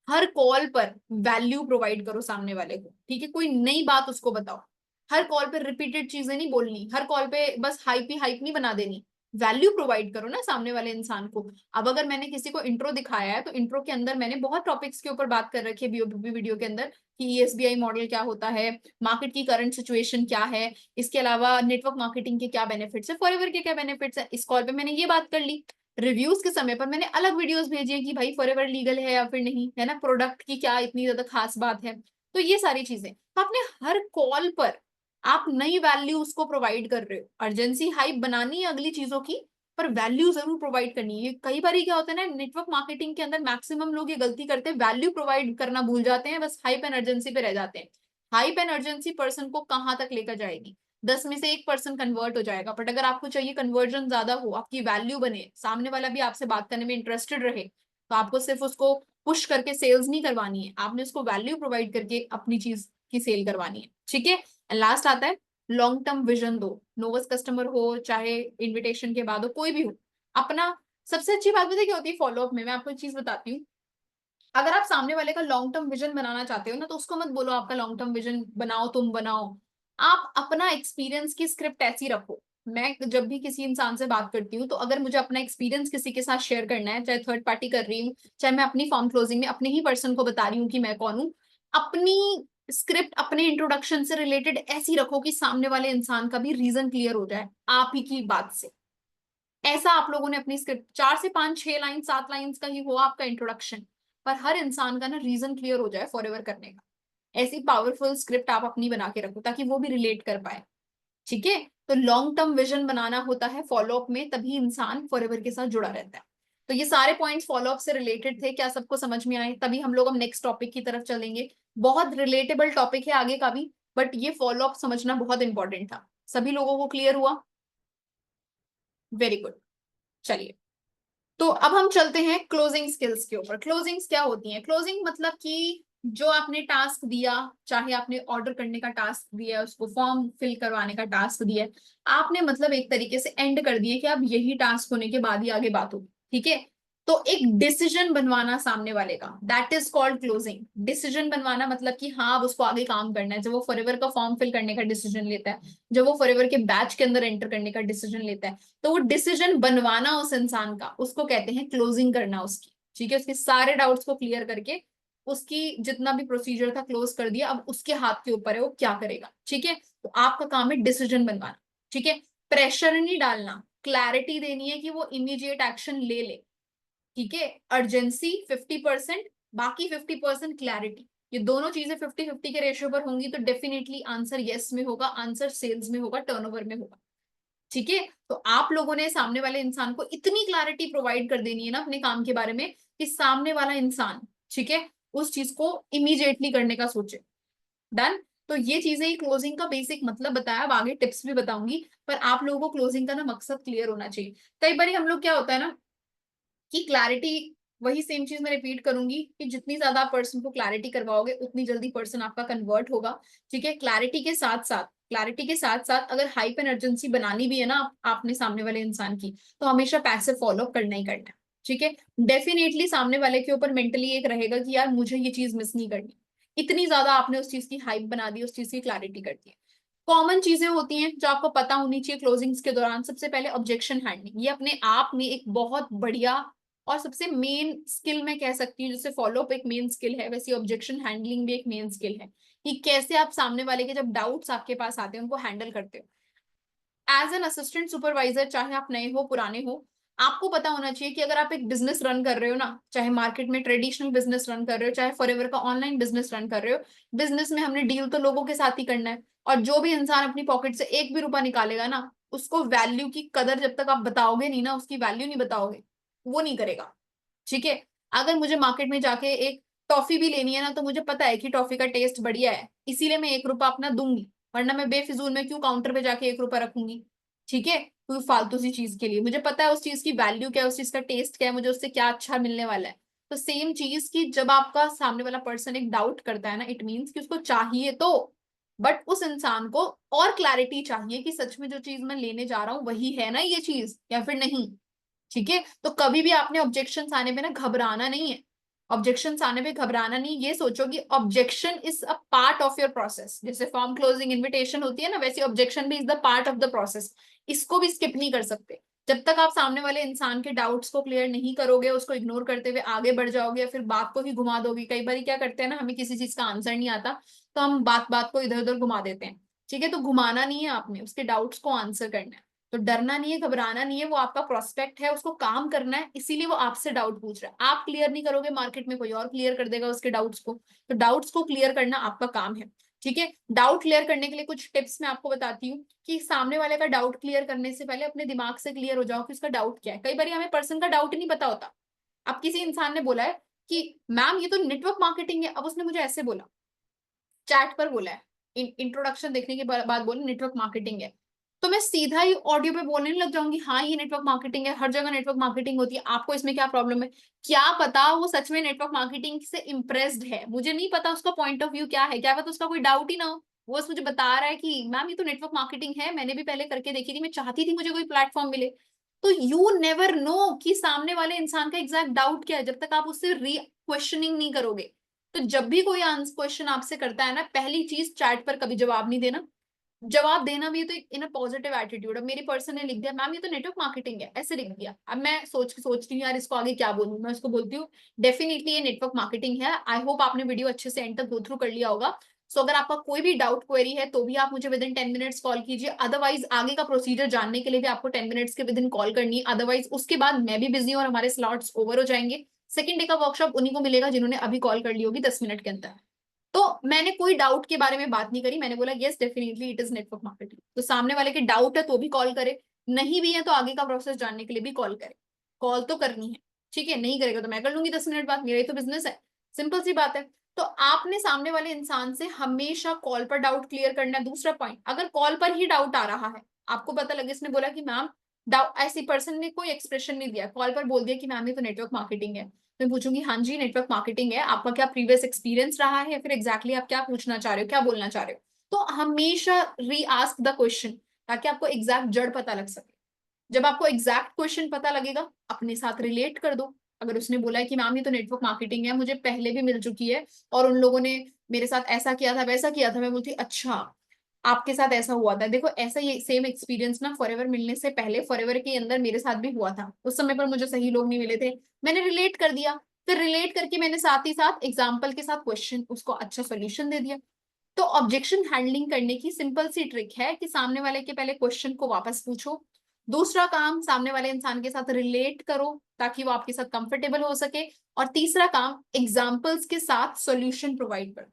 हर कॉल पर वैल्यू प्रोवाइड करो सामने वाले को। ठीक है, कोई नई बात उसको बताओ। हर कॉल पे रिपीटेड चीजें नहीं बोलनी, हर कॉल पे बस हाइप ही हाइप नहीं बना देनी। वैल्यू प्रोवाइड करो ना सामने वाले इंसान को। अब अगर मैंने किसी को इंट्रो दिखाया है, तो इंट्रो के अंदर मैंने बहुत टॉपिक्स के ऊपर बात कर रखी है बीओबी वीडियो के अंदर, कि ईएसबीआई मॉडल क्या होता है, मार्केट की करंट सिचुएशन क्या है, इसके अलावा नेटवर्क मार्केटिंग के क्या बेनिफिट्स है, फॉरएवर के क्या बेनिफिट्स है। इस कॉल पे मैंने ये बात कर ली। रिव्यूज के समय पर मैंने अलग वीडियोस भेजी है कि भाई फॉरएवर लीगल है या फिर नहीं है ना, प्रोडक्ट की क्या इतनी ज्यादा खास बात है। तो ये सारी चीजें तो आपने हर कॉल पर आप नई वैल्यू उसको प्रोवाइड कर रहे हो। अर्जेंसी हाइप बनानी है अगली चीजों की, पर वैल्यू जरूर प्रोवाइड करनी है। कई बार क्या होता है ना, नेटवर्क मार्केटिंग के अंदर मैक्सिमम लोग ये गलती करते हैं, वैल्यू प्रोवाइड करना भूल जाते हैं, बस हाइप एंड अर्जेंसी पे रह जाते हैं। हाइप एंड अर्जेंसी पर्सन को कहाँ तक लेकर जाएगी? 10 में से 1 पर्सन कन्वर्ट हो जाएगा। बट अगर आपको चाहिए कन्वर्जन ज्यादा हो, आपकी वैल्यू बने, सामने वाला भी आपसे बात करने में इंटरेस्टेड रहे, तो आपको सिर्फ उसको पुश करके सेल्स नहीं करवानी है, आपने उसको वैल्यू प्रोवाइड करके अपनी चीज की सेल करवानी है। ठीक है, एंड लास्ट आता है लॉन्ग टर्म विजन दो। नोवस कस्टमर हो चाहे इन्विटेशन के बाद हो, कोई भी हो, अपना सबसे अच्छी बात पता है क्या होती है फॉलोअप में? मैं आपको एक चीज बताती हूँ। अगर आप सामने वाले का लॉन्ग टर्म विजन बनाना चाहते हो ना, तो उसको मत बोलो आपका लॉन्ग टर्म विजन बनाओ, तुम बनाओ। आप अपना एक्सपीरियंस की स्क्रिप्ट ऐसी रखो। मैं जब भी किसी इंसान से बात करती हूँ, तो अगर मुझे अपना एक्सपीरियंस किसी के साथ शेयर करना है, चाहे थर्ड पार्टी कर रही हूँ, चाहे मैं अपनी फॉर्म क्लोजिंग में अपने ही पर्सन को बता रही हूँ कि मैं कौन हूँ, अपनी स्क्रिप्ट अपने इंट्रोडक्शन से रिलेटेड ऐसी रखो कि सामने वाले इंसान का भी रीजन क्लियर हो जाए आप ही की बात से। ऐसा आप लोगों ने अपनी स्क्रिप्ट 4 से 5 6 लाइन 7 लाइंस का ही हो आपका इंट्रोडक्शन, पर हर इंसान का ना रीजन क्लियर हो जाए फॉरएवर करने का। ऐसी पावरफुल स्क्रिप्ट आप अपनी बना के रखो ताकि वो भी रिलेट कर पाए। ठीक है, तो लॉन्ग टर्म विजन बनाना होता है फॉलोअप में, तभी इंसान फॉरएवर के साथ जुड़ा रहता है। तो ये सारे पॉइंट्स फॉलोअप से रिलेटेड थे, क्या सबको समझ में आए? तभी हम लोग हम नेक्स्ट टॉपिक की तरफ चलेंगे। बहुत रिलेटेबल टॉपिक है आगे का भी, बट ये फॉलोअप समझना बहुत इंपॉर्टेंट था। सभी लोगों को क्लियर हुआ? Very good. चलिए, तो अब हम चलते हैं क्लोजिंग स्किल्स के ऊपर। क्लोजिंग्स क्या होती हैं? क्लोजिंग मतलब कि जो आपने टास्क दिया, चाहे आपने ऑर्डर करने का टास्क दिया है, उसको फॉर्म फिल करवाने का टास्क दिया है, आपने मतलब एक तरीके से एंड कर दिया कि अब यही टास्क होने के बाद ही आगे बात होगी। ठीक है, तो एक डिसीजन बनवाना सामने वाले का, that is called closing. Decision बनवाना मतलब कि हाँ अब उसको आगे काम करना है। जब वो फॉरएवर का फॉर्म फिल करने का डिसीजन लेता है, जब वो फॉरएवर के बैच के अंदर एंटर करने का डिसीजन लेता है, तो वो डिसीजन बनवाना उस इंसान का, उसको कहते हैं क्लोजिंग करना उसकी। ठीक है, उसके सारे डाउट्स को क्लियर करके उसकी जितना भी प्रोसीजर था क्लोज कर दिया। अब उसके हाथ के ऊपर है वो क्या करेगा। ठीक है, तो आपका काम है डिसीजन बनवाना। ठीक है, प्रेशर नहीं डालना, क्लैरिटी देनी है कि वो इमीडिएट एक्शन ले ले। ठीक है, अर्जेंसी 50%, बाकी 50% क्लैरिटी। ये दोनों चीजें 50-50 के रेशियो पर होंगी तो डेफिनेटली आंसर यस में होगा, आंसर सेल्स में होगा, टर्नओवर में होगा। ठीक है, तो आप लोगों ने सामने वाले इंसान को इतनी क्लैरिटी प्रोवाइड कर देनी है ना अपने काम के बारे में, कि सामने वाला इंसान, ठीक है, उस चीज को इमीडिएटली करने का सोचे। डन। तो ये चीजें ही क्लोजिंग का बेसिक मतलब बताया, अब आगे टिप्स भी बताऊंगी, पर आप लोगों को क्लोजिंग का ना मकसद क्लियर होना चाहिए। कई बार हम लोग क्या होता है ना कि क्लैरिटी, वही सेम चीज मैं रिपीट करूंगी कि जितनी ज्यादा आप पर्सन को क्लैरिटी करवाओगे उतनी जल्दी पर्सन आपका कन्वर्ट होगा। ठीक है, क्लैरिटी के साथ साथ अगर हाइप एंड अर्जेंसी बनानी भी है ना आपने सामने वाले इंसान की, तो हमेशा पैसे फॉलो करना ही करना है। ठीक है, डेफिनेटली सामने वाले के ऊपर मेंटली एक रहेगा कि यार मुझे ये चीज मिस नहीं करनी। इतनी ज्यादा आपने उस चीज की हाइप बना दी, उस चीज की क्लैरिटी कर दी। कॉमन चीजें होती हैं जो आपको पता होनी चाहिए क्लोजिंग्स के दौरान। सबसे पहले ऑब्जेक्शन हैंडलिंग, ये अपने आप में एक बहुत बढ़िया और सबसे मेन स्किल मैं कह सकती हूँ। जैसे फॉलो अप एक मेन स्किल है, वैसे ऑब्जेक्शन हैंडलिंग भी एक मेन स्किल है कि कैसे आप सामने वाले के जब डाउट्स आपके पास आते हैं उनको हैंडल करते हो। एज एन असिस्टेंट सुपरवाइजर, चाहे आप नए हो पुराने हो, आपको पता होना चाहिए कि अगर आप एक बिजनेस रन कर रहे हो ना, चाहे मार्केट में ट्रेडिशनल बिजनेस रन कर रहे हो, चाहे फॉरएवर का ऑनलाइन बिजनेस रन कर रहे हो, बिजनेस में हमने डील तो लोगों के साथ ही करना है। और जो भी इंसान अपनी पॉकेट से एक भी रुपया निकालेगा ना, उसको वैल्यू की कदर जब तक आप बताओगे नहीं ना, उसकी वैल्यू नहीं बताओगे, वो नहीं करेगा। ठीक है, अगर मुझे मार्केट में जाके एक टॉफी भी लेनी है ना, तो मुझे पता है कि टॉफी का टेस्ट बढ़िया है, इसीलिए मैं 1 रुपया अपना दूंगी, वरना मैं बेफिजूल में क्यों काउंटर पे जाके 1 रुपया रखूंगी। ठीक है, कोई फालतू सी चीज के लिए मुझे पता है उस चीज की वैल्यू क्या है, उस चीज का टेस्ट क्या है, मुझे उससे क्या अच्छा मिलने वाला है। तो सेम चीज की जब आपका सामने वाला पर्सन एक डाउट करता है ना, इट मीन्स कि उसको चाहिए तो, बट उस इंसान को और क्लैरिटी चाहिए कि सच में जो चीज मैं लेने जा रहा हूँ वही है ना ये चीज, या फिर नहीं। ठीक है, तो कभी भी आपने ऑब्जेक्शन आने पे ना घबराना नहीं है। ऑब्जेक्शन आने पे घबराना नहीं, ये सोचो कि objection is a part of your process. जैसे फॉर्म क्लोजिंग इनविटेशन होती है ना, वैसे ऑब्जेक्शन भी is the part of the process. इसको भी स्किप नहीं कर सकते। जब तक आप सामने वाले इंसान के डाउट्स को क्लियर नहीं करोगे, उसको इग्नोर करते हुए आगे बढ़ जाओगे, या फिर बात को ही घुमा दोगे। कई बार क्या करते हैं ना, हमें किसी चीज का आंसर नहीं आता, तो हम बात बात को इधर उधर घुमा देते हैं। ठीक है, तो घुमाना नहीं है, आपने उसके डाउट्स को आंसर करना है। तो डरना नहीं है, घबराना नहीं है, वो आपका प्रोस्पेक्ट है, उसको काम करना है, इसीलिए वो आपसे डाउट पूछ रहा है। आप क्लियर नहीं करोगे, मार्केट में कोई और क्लियर कर देगा उसके डाउट्स को। तो डाउट्स को क्लियर करना आपका काम है। ठीक है, डाउट क्लियर करने के लिए कुछ टिप्स मैं आपको बताती हूँ कि सामने वाले का डाउट क्लियर करने से पहले अपने दिमाग से क्लियर हो जाओ कि उसका डाउट क्या है। कई बार हमें पर्सन का डाउट ही नहीं पता होता। अब किसी इंसान ने बोला है कि मैम ये तो नेटवर्क मार्केटिंग है, अब उसने मुझे ऐसे बोला, चैट पर बोला है, इंट्रोडक्शन देखने के बाद बोले नेटवर्क मार्केटिंग है, तो मैं सीधा ही ऑडियो पे बोलने लग जाऊंगी, हाँ ये नेटवर्क मार्केटिंग है, हर जगह नेटवर्क मार्केटिंग होती है, आपको इसमें क्या प्रॉब्लम है। क्या पता वो सच में नेटवर्क मार्केटिंग से इम्प्रेस्ड है, मुझे नहीं पता उसका पॉइंट ऑफ व्यू क्या है, क्या पता उसका कोई डाउट ही ना हो। वो बस मुझे बता रहा है कि मैम ये तो नेटवर्क मार्केटिंग है, मैंने भी पहले करके देखी थी, मैं चाहती थी मुझे कोई प्लेटफॉर्म मिले। तो यू नेवर नो कि सामने वाले इंसान का एग्जैक्ट डाउट क्या है, जब तक आप उससे री क्वेश्चनिंग नहीं करोगे। तो जब भी कोई आंसर क्वेश्चन आपसे करता है ना, पहली चीज चैट पर कभी जवाब नहीं देना। जवाब देना भी है तो इन अ पॉजिटिव एटीट्यूड। अब मेरी पर्सन ने लिख दिया मैम ये तो नेटवर्क मार्केटिंग है, ऐसे लिख दिया, अब मैं सोच रही हूँ यार इसको आगे क्या बोलूं, मैं उसको बोलती हूँ डेफिनेटली ये नेटवर्क मार्केटिंग है। आई होप आपने वीडियो अच्छे से एंड तक गो थ्रू कर लिया होगा। सो अगर आपका कोई भी डाउट क्वेरी है तो भी आप मुझे विद इन 10 मिनट्स कॉल कीजिए, अदरवाइज आगे का प्रोसीजर जानने के लिए भी आपको 10 मिनट्स के विद इन कॉल करनी है, अदरवाइज उसके बाद मैं भी बिजी हूँ और हमारे स्लॉट्स ओवर हो जाएंगे। सेकंड डे का वर्कशॉप उन्हीं को मिलेगा जिन्होंने अभी कॉल कर ली होगी 10 मिनट के अंदर। तो मैंने कोई डाउट के बारे में बात नहीं करी, मैंने बोला yes definitely it is network marketing. तो सामने वाले के डाउट है तो भी कॉल करे, नहीं भी है तो आगे का प्रोसेस जानने के लिए भी कॉल करे। कॉल तो करनी है। ठीक है, नहीं करेगा तो मैं कर लूंगी 10 मिनट बाद, मेरा ही तो बिजनेस है। सिंपल सी बात है। तो आपने सामने वाले इंसान से हमेशा कॉल पर डाउट क्लियर करना है। दूसरा पॉइंट, अगर कॉल पर ही डाउट आ रहा है, आपको पता लगे इसने बोला कि मैम डाउट, ऐसी पर्सन ने कोई एक्सप्रेशन नहीं दिया, कॉल पर बोल दिया कि मैम ये तो नेटवर्क मार्केटिंग है, मैं पूछूंगी हाँ जी नेटवर्क मार्केटिंग है, आपका क्या प्रीवियस एक्सपीरियंस रहा है, या फिर एग्जैक्टली आप क्या पूछना चाह रहे हो, क्या बोलना चाह रहे हो। तो हमेशा री आस्क द क्वेश्चन, ताकि आपको एग्जैक्ट जड़ पता लग सके। जब आपको एग्जैक्ट क्वेश्चन पता लगेगा, अपने साथ रिलेट कर दो। अगर उसने बोला है कि मैम ये तो नेटवर्क मार्केटिंग है, मुझे पहले भी मिल चुकी है और उन लोगों ने मेरे साथ ऐसा किया था वैसा किया था, मैं बोलती अच्छा आपके साथ ऐसा हुआ था, देखो ऐसा ये सेम एक्सपीरियंस ना फॉरएवर मिलने से पहले फॉरएवर के अंदर मेरे साथ भी हुआ था, उस समय पर मुझे सही लोग नहीं मिले थे, मैंने रिलेट कर दिया। फिर रिलेट करके मैंने साथ ही साथ एग्जाम्पल के साथ क्वेश्चन उसको अच्छा सोल्यूशन दे दिया। तो ऑब्जेक्शन हैंडलिंग करने की सिंपल सी ट्रिक है कि सामने वाले के पहले क्वेश्चन को वापस पूछो। दूसरा काम, सामने वाले इंसान के साथ रिलेट करो ताकि वो आपके साथ कंफर्टेबल हो सके। और तीसरा काम, एग्जाम्पल्स के साथ सॉल्यूशन प्रोवाइड करो।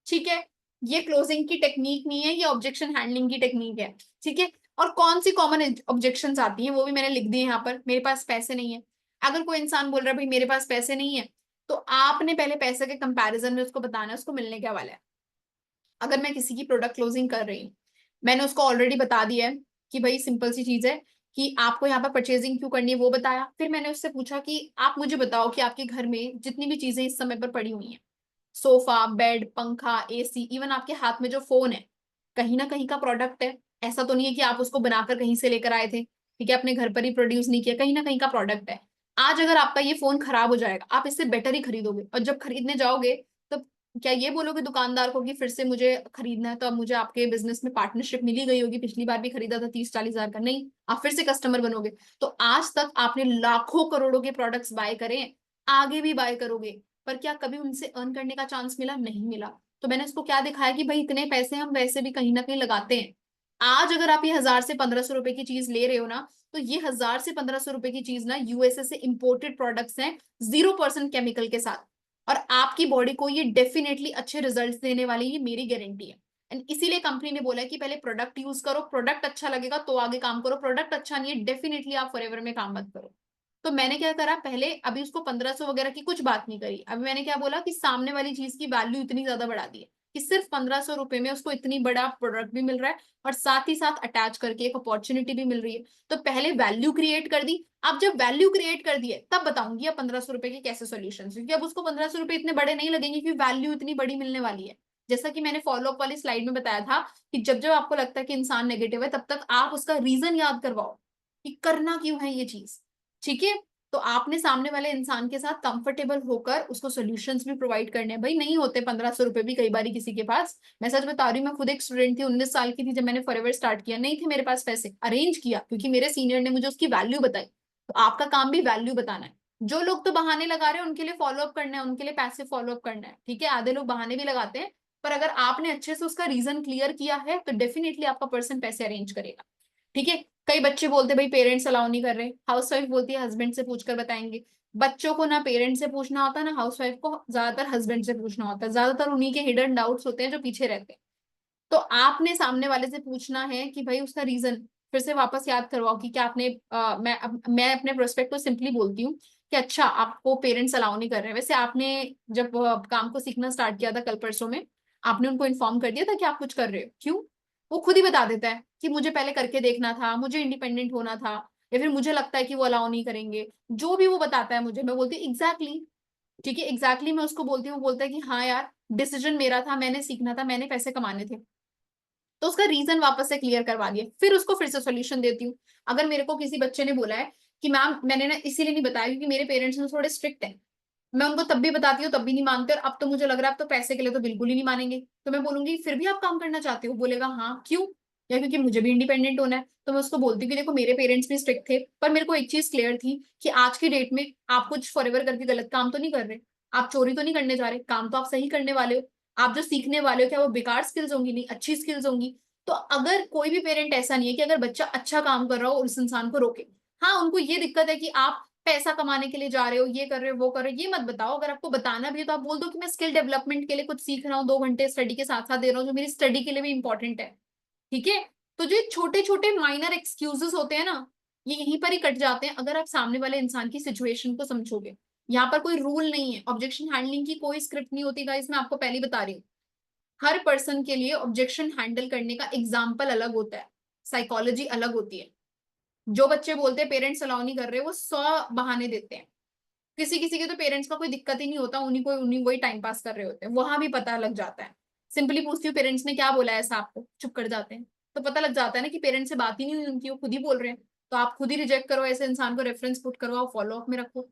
ठीक है, ये क्लोजिंग की टेक्निक नहीं है, ये ऑब्जेक्शन हैंडलिंग की टेक्निक है। ठीक है, और कौन सी कॉमन ऑब्जेक्शंस आती हैं वो भी मैंने लिख दिए यहाँ पर। मेरे पास पैसे नहीं है, अगर कोई इंसान बोल रहा है भाई मेरे पास पैसे नहीं है, तो आपने पहले पैसे के कंपैरिजन में उसको बताना है उसको मिलने क्या वाला है। अगर मैं किसी की प्रोडक्ट क्लोजिंग कर रही हूँ, मैंने उसको ऑलरेडी बता दिया है कि भाई सिंपल सी चीज है कि आपको यहाँ पर परचेजिंग क्यों करनी है, वो बताया। फिर मैंने उससे पूछा कि आप मुझे बताओ कि आपके घर में जितनी भी चीजें इस समय पर पड़ी हुई हैं, सोफा, बेड, पंखा, एसी, इवन आपके हाथ में जो फोन है, कहीं ना कहीं का प्रोडक्ट है। ऐसा तो नहीं है कि आप उसको बनाकर कहीं से लेकर आए थे, ठीक है, अपने घर पर ही प्रोड्यूस नहीं किया, कहीं ना कहीं का प्रोडक्ट है। आज अगर आपका ये फोन खराब हो जाएगा, आप इससे बेटर ही खरीदोगे, और जब खरीदने जाओगे तो क्या ये बोलोगे दुकानदार को कि फिर से मुझे खरीदना है, तो अब मुझे आपके बिजनेस में पार्टनरशिप मिली गई होगी, पिछली बार भी खरीदा था 30-40 हजार का, नहीं, आप फिर से कस्टमर बनोगे। तो आज तक आपने लाखों करोड़ों के प्रोडक्ट्स बाय करे, आगे भी बाय करोगे, पर क्या कभी उनसे अर्न करने का चांस मिला? नहीं मिला। तो मैंने उसको क्या दिखाया कि भाई इतने पैसे हम वैसे भी कहीं ना कहीं लगाते हैं। आज अगर आप ये 1000 से 1500 रुपए की चीज ले रहे हो ना, तो ये 1000 से 1500 रुपए की चीज ना यूएसए से इंपोर्टेड प्रोडक्ट्स हैं, 0% केमिकल के साथ। और आपकी बॉडी को ये डेफिनेटली अच्छे रिजल्ट्स देने वाली, ये मेरी गारंटी है। एंड इसीलिए कंपनी ने बोला है कि पहले प्रोडक्ट यूज करो, प्रोडक्ट अच्छा लगेगा तो आगे काम करो, प्रोडक्ट अच्छा नहीं है डेफिनेटली आप फॉरएवर में काम मत करो। तो मैंने क्या करा, पहले अभी उसको 1500 वगैरह की कुछ बात नहीं करी, अभी मैंने क्या बोला कि सामने वाली चीज की वैल्यू इतनी ज्यादा बढ़ा दी है कि सिर्फ 1500 रुपए में उसको इतनी बड़ा प्रोडक्ट भी मिल रहा है, और साथ ही साथ अटैच करके एक अपॉर्चुनिटी भी मिल रही है। तो पहले वैल्यू क्रिएट कर दी। अब जब वैल्यू क्रिएट कर दी है, तब बताऊंगी अब 1500 रुपए के कैसे सोल्यूशन, क्योंकि अब उसको 1500 रुपए इतने बड़े नहीं लगेंगे, क्योंकि वैल्यू इतनी बड़ी मिलने वाली है। जैसा कि मैंने फॉलोअप वाली स्लाइड में बताया था कि जब जब आपको लगता है कि इंसान नेगेटिव है, तब तक आप उसका रीजन याद करवाओ कि करना क्यों है ये चीज, ठीक है। तो आपने सामने वाले इंसान के साथ कंफर्टेबल होकर उसको सॉल्यूशंस भी प्रोवाइड करने हैं। भाई नहीं होते 1500 रुपए भी कई बार किसी के पास। मैं सच बता रही हूँ, मैं खुद एक स्टूडेंट थी, 19 साल की थी जब मैंने फॉरएवर स्टार्ट किया, नहीं थे मेरे पास पैसे, अरेंज किया क्योंकि मेरे सीनियर ने मुझे उसकी वैल्यू बताई। तो आपका काम भी वैल्यू बताना है। जो लोग तो बहाने लगा रहे हैं उनके लिए फॉलोअप करना है, उनके लिए पैसे फॉलोअप करना है, ठीक है। आधे लोग बहाने भी लगाते हैं, पर अगर आपने अच्छे से उसका रीजन क्लियर किया है तो डेफिनेटली आपका पर्सन पैसे अरेंज करेगा, ठीक है। कई बच्चे बोलते भाई पेरेंट्स अलाउ नहीं कर रहे, हाउस वाइफ बोलती है हस्बैंड से पूछकर बताएंगे। बच्चों को ना पेरेंट्स से पूछना होता ना हाउस वाइफ को, ज्यादातर हस्बैंड से पूछना होता है, ज्यादातर उन्हीं के हिडन डाउट्स होते हैं जो पीछे रहते हैं। तो आपने सामने वाले से पूछना है कि भाई उसका रीजन, फिर से वापस याद करवाओ कि क्या आपने मैं अपने प्रोस्पेक्ट को सिंपली बोलती हूँ कि अच्छा आपको पेरेंट्स अलाउ नहीं कर रहे हैं। वैसे आपने जब काम को सीखना स्टार्ट किया था कल परसों में, आपने उनको इन्फॉर्म कर दिया था कि आप कुछ कर रहे हो? क्यों? वो खुद ही बता देता है कि मुझे पहले करके देखना था, मुझे इंडिपेंडेंट होना था, या फिर मुझे लगता है कि वो अलाउ नहीं करेंगे। जो भी वो बताता है मुझे, मैं बोलती हूँ एग्जैक्टली, ठीक है एग्जैक्टली मैं उसको बोलती हूँ, वो बोलता है कि हाँ यार डिसीजन मेरा था, मैंने सीखना था, मैंने पैसे कमाने थे। तो उसका रीजन वापस से क्लियर करवा दिया, फिर उसको फिर से सोल्यूशन देती हूँ। अगर मेरे को किसी बच्चे ने बोला है कि मैम मैंने ना इसीलिए नहीं बताया क्योंकि मेरे पेरेंट्स ना थोड़े स्ट्रिक्ट हैं, मैं उनको तब भी बताती हूँ तब भी नहीं मानते, और अब तो मुझे लग रहा है अब तो पैसे के लिए तो बिल्कुल ही नहीं मानेंगे, तो मैं बोलूंगी फिर भी आप काम करना चाहते हो? बोलेगा हाँ, क्यों? या क्योंकि मुझे भी इंडिपेंडेंट होना है। तो मैं उसको बोलती हूँ कि देखो मेरे पेरेंट्स भी स्ट्रिक्ट थे, पर मेरे को एक चीज क्लियर थी कि आज की डेट में आप कुछ फॉरएवर करके गलत काम तो नहीं कर रहे, आप चोरी तो नहीं करने जा रहे, काम तो आप सही करने वाले हो। आप जो सीखने वाले हो क्या वो बेकार स्किल्स होंगी? नहीं, अच्छी स्किल्स होंगी। तो अगर कोई भी पेरेंट ऐसा नहीं है कि अगर बच्चा अच्छा काम कर रहा हो और उस इंसान को रोके, हाँ उनको ये दिक्कत है कि आप पैसा कमाने के लिए जा रहे हो, ये कर रहे हो, वो कर रहे हो, ये मत बताओ। अगर आपको बताना भी है तो आप बोल दो कि मैं स्किल डेवलपमेंट के लिए कुछ सीख रहा हूँ, 2 घंटे स्टडी के साथ साथ दे रहा हूँ जो मेरी स्टडी के लिए भी इंपॉर्टेंट है, ठीक है। तो जो छोटे छोटे माइनर एक्सक्यूजेस होते हैं ना, ये यहीं पर ही कट जाते हैं अगर आप सामने वाले इंसान की सिचुएशन को समझोगे। यहाँ पर कोई रूल नहीं है, ऑब्जेक्शन हैंडलिंग की कोई स्क्रिप्ट नहीं होती गाइस, मैं आपको पहले ही बता रही हूँ। हर पर्सन के लिए ऑब्जेक्शन हैंडल करने का एग्जाम्पल अलग होता है, साइकोलॉजी अलग होती है। जो बच्चे बोलते हैं पेरेंट्स अलाउ नहीं कर रहे, वो 100 बहाने देते हैं। किसी किसी के तो पेरेंट्स का कोई दिक्कत ही नहीं होता, उन्हीं को ही टाइम पास कर रहे होते हैं, वहां भी पता लग जाता है। सिंपली पूछती हूँ पेरेंट्स ने क्या बोला है ऐसा आपको, चुप कर जाते हैं। तो पता लग जाता है ना कि पेरेंट्स से बात ही नहीं हुई उनकी, वो खुद ही बोल रहे हैं। तो आप खुद ही रिजेक्ट करो ऐसे इंसान को, रेफरेंस पुट करवाओ, फॉलो अप में रखो,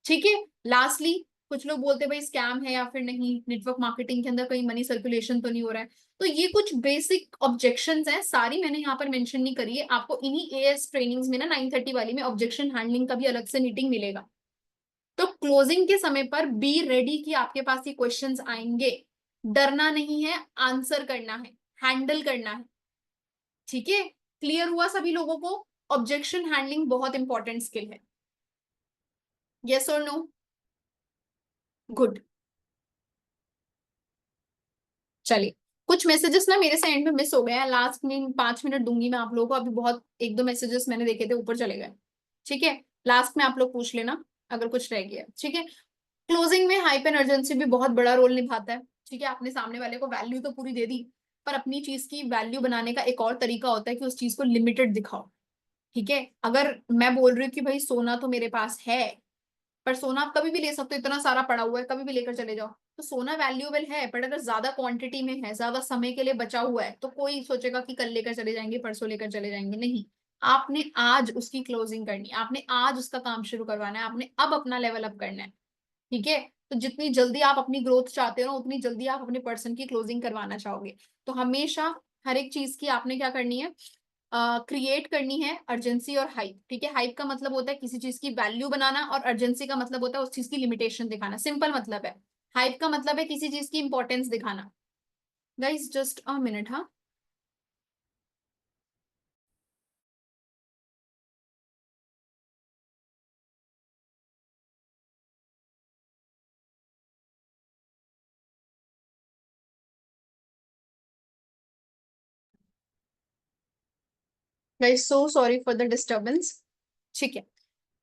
ठीक है। लास्टली, कुछ लोग बोलते हैं भाई स्कैम है या फिर नहीं, नेटवर्क मार्केटिंग के अंदर कहीं मनी सर्कुलेशन तो नहीं हो रहा है। तो ये कुछ बेसिक ऑब्जेक्शंस हैं, सारी मैंने यहाँ पर मेंशन नहीं करी है, आपको इन्हीं एएस ट्रेनिंग्स में ना 9:30 वाली में ऑब्जेक्शन हैंडलिंग का भी अलग से मीटिंग मिलेगा। तो क्लोजिंग के समय पर बी रेडी कि आपके पास ये क्वेश्चंस आएंगे, डरना नहीं है, आंसर करना है, हैंडल करना है, ठीक है। क्लियर हुआ सभी लोगों को? ऑब्जेक्शन हैंडलिंग बहुत इंपॉर्टेंट स्किल है, यस और नो? गुड। चलिए, कुछ मैसेजेस ना मेरे से एंड में मिस हो गए हैं, लास्ट में 5 मिनट दूंगी मैं आप लोगों को, अभी बहुत एक दो मैसेजेस मैंने देखे थे ऊपर चले गए, ठीक है। लास्ट में आप लोग पूछ लेना अगर कुछ रह गया, ठीक है। क्लोजिंग में हाइपर अर्जेंसी भी बहुत बड़ा रोल निभाता है। ठीक है, आपने सामने वाले को वैल्यू तो पूरी दे दी, पर अपनी चीज की वैल्यू बनाने का एक और तरीका होता है कि उस चीज को लिमिटेड दिखाओ। ठीक है, अगर मैं बोल रही हूँ कि भाई सोना तो मेरे पास है, पर सोना आप कभी भी ले सकते हो, इतना सारा पड़ा हुआ है, कभी भी लेकर चले जाओ, तो सोना वैल्यूएबल है, बट अगर ज्यादा क्वांटिटी में है, ज्यादा समय के लिए बचा हुआ है, तो कोई सोचेगा कि कल लेकर चले जाएंगे, परसों लेकर चले जाएंगे, नहीं। आपने आज उसकी क्लोजिंग करनी है, आपने आज उसका काम शुरू करवाना है, आपने अब अपना लेवल अप करना है। ठीक है, तो जितनी जल्दी आप अपनी ग्रोथ चाहते हो ना, उतनी जल्दी आप अपने पर्सन की क्लोजिंग करवाना चाहोगे। तो हमेशा हर एक चीज की आपने क्या करनी है, क्रिएट करनी है अर्जेंसी और हाइप। ठीक है, हाइप का मतलब होता है किसी चीज की वैल्यू बनाना, और अर्जेंसी का मतलब होता है उस चीज की लिमिटेशन दिखाना, सिंपल मतलब है। हाइप का मतलब है किसी चीज की इंपॉर्टेंस दिखाना। गाइस जस्ट अ मिनट, हाँ। Guys so sorry for the disturbance. ठीक है,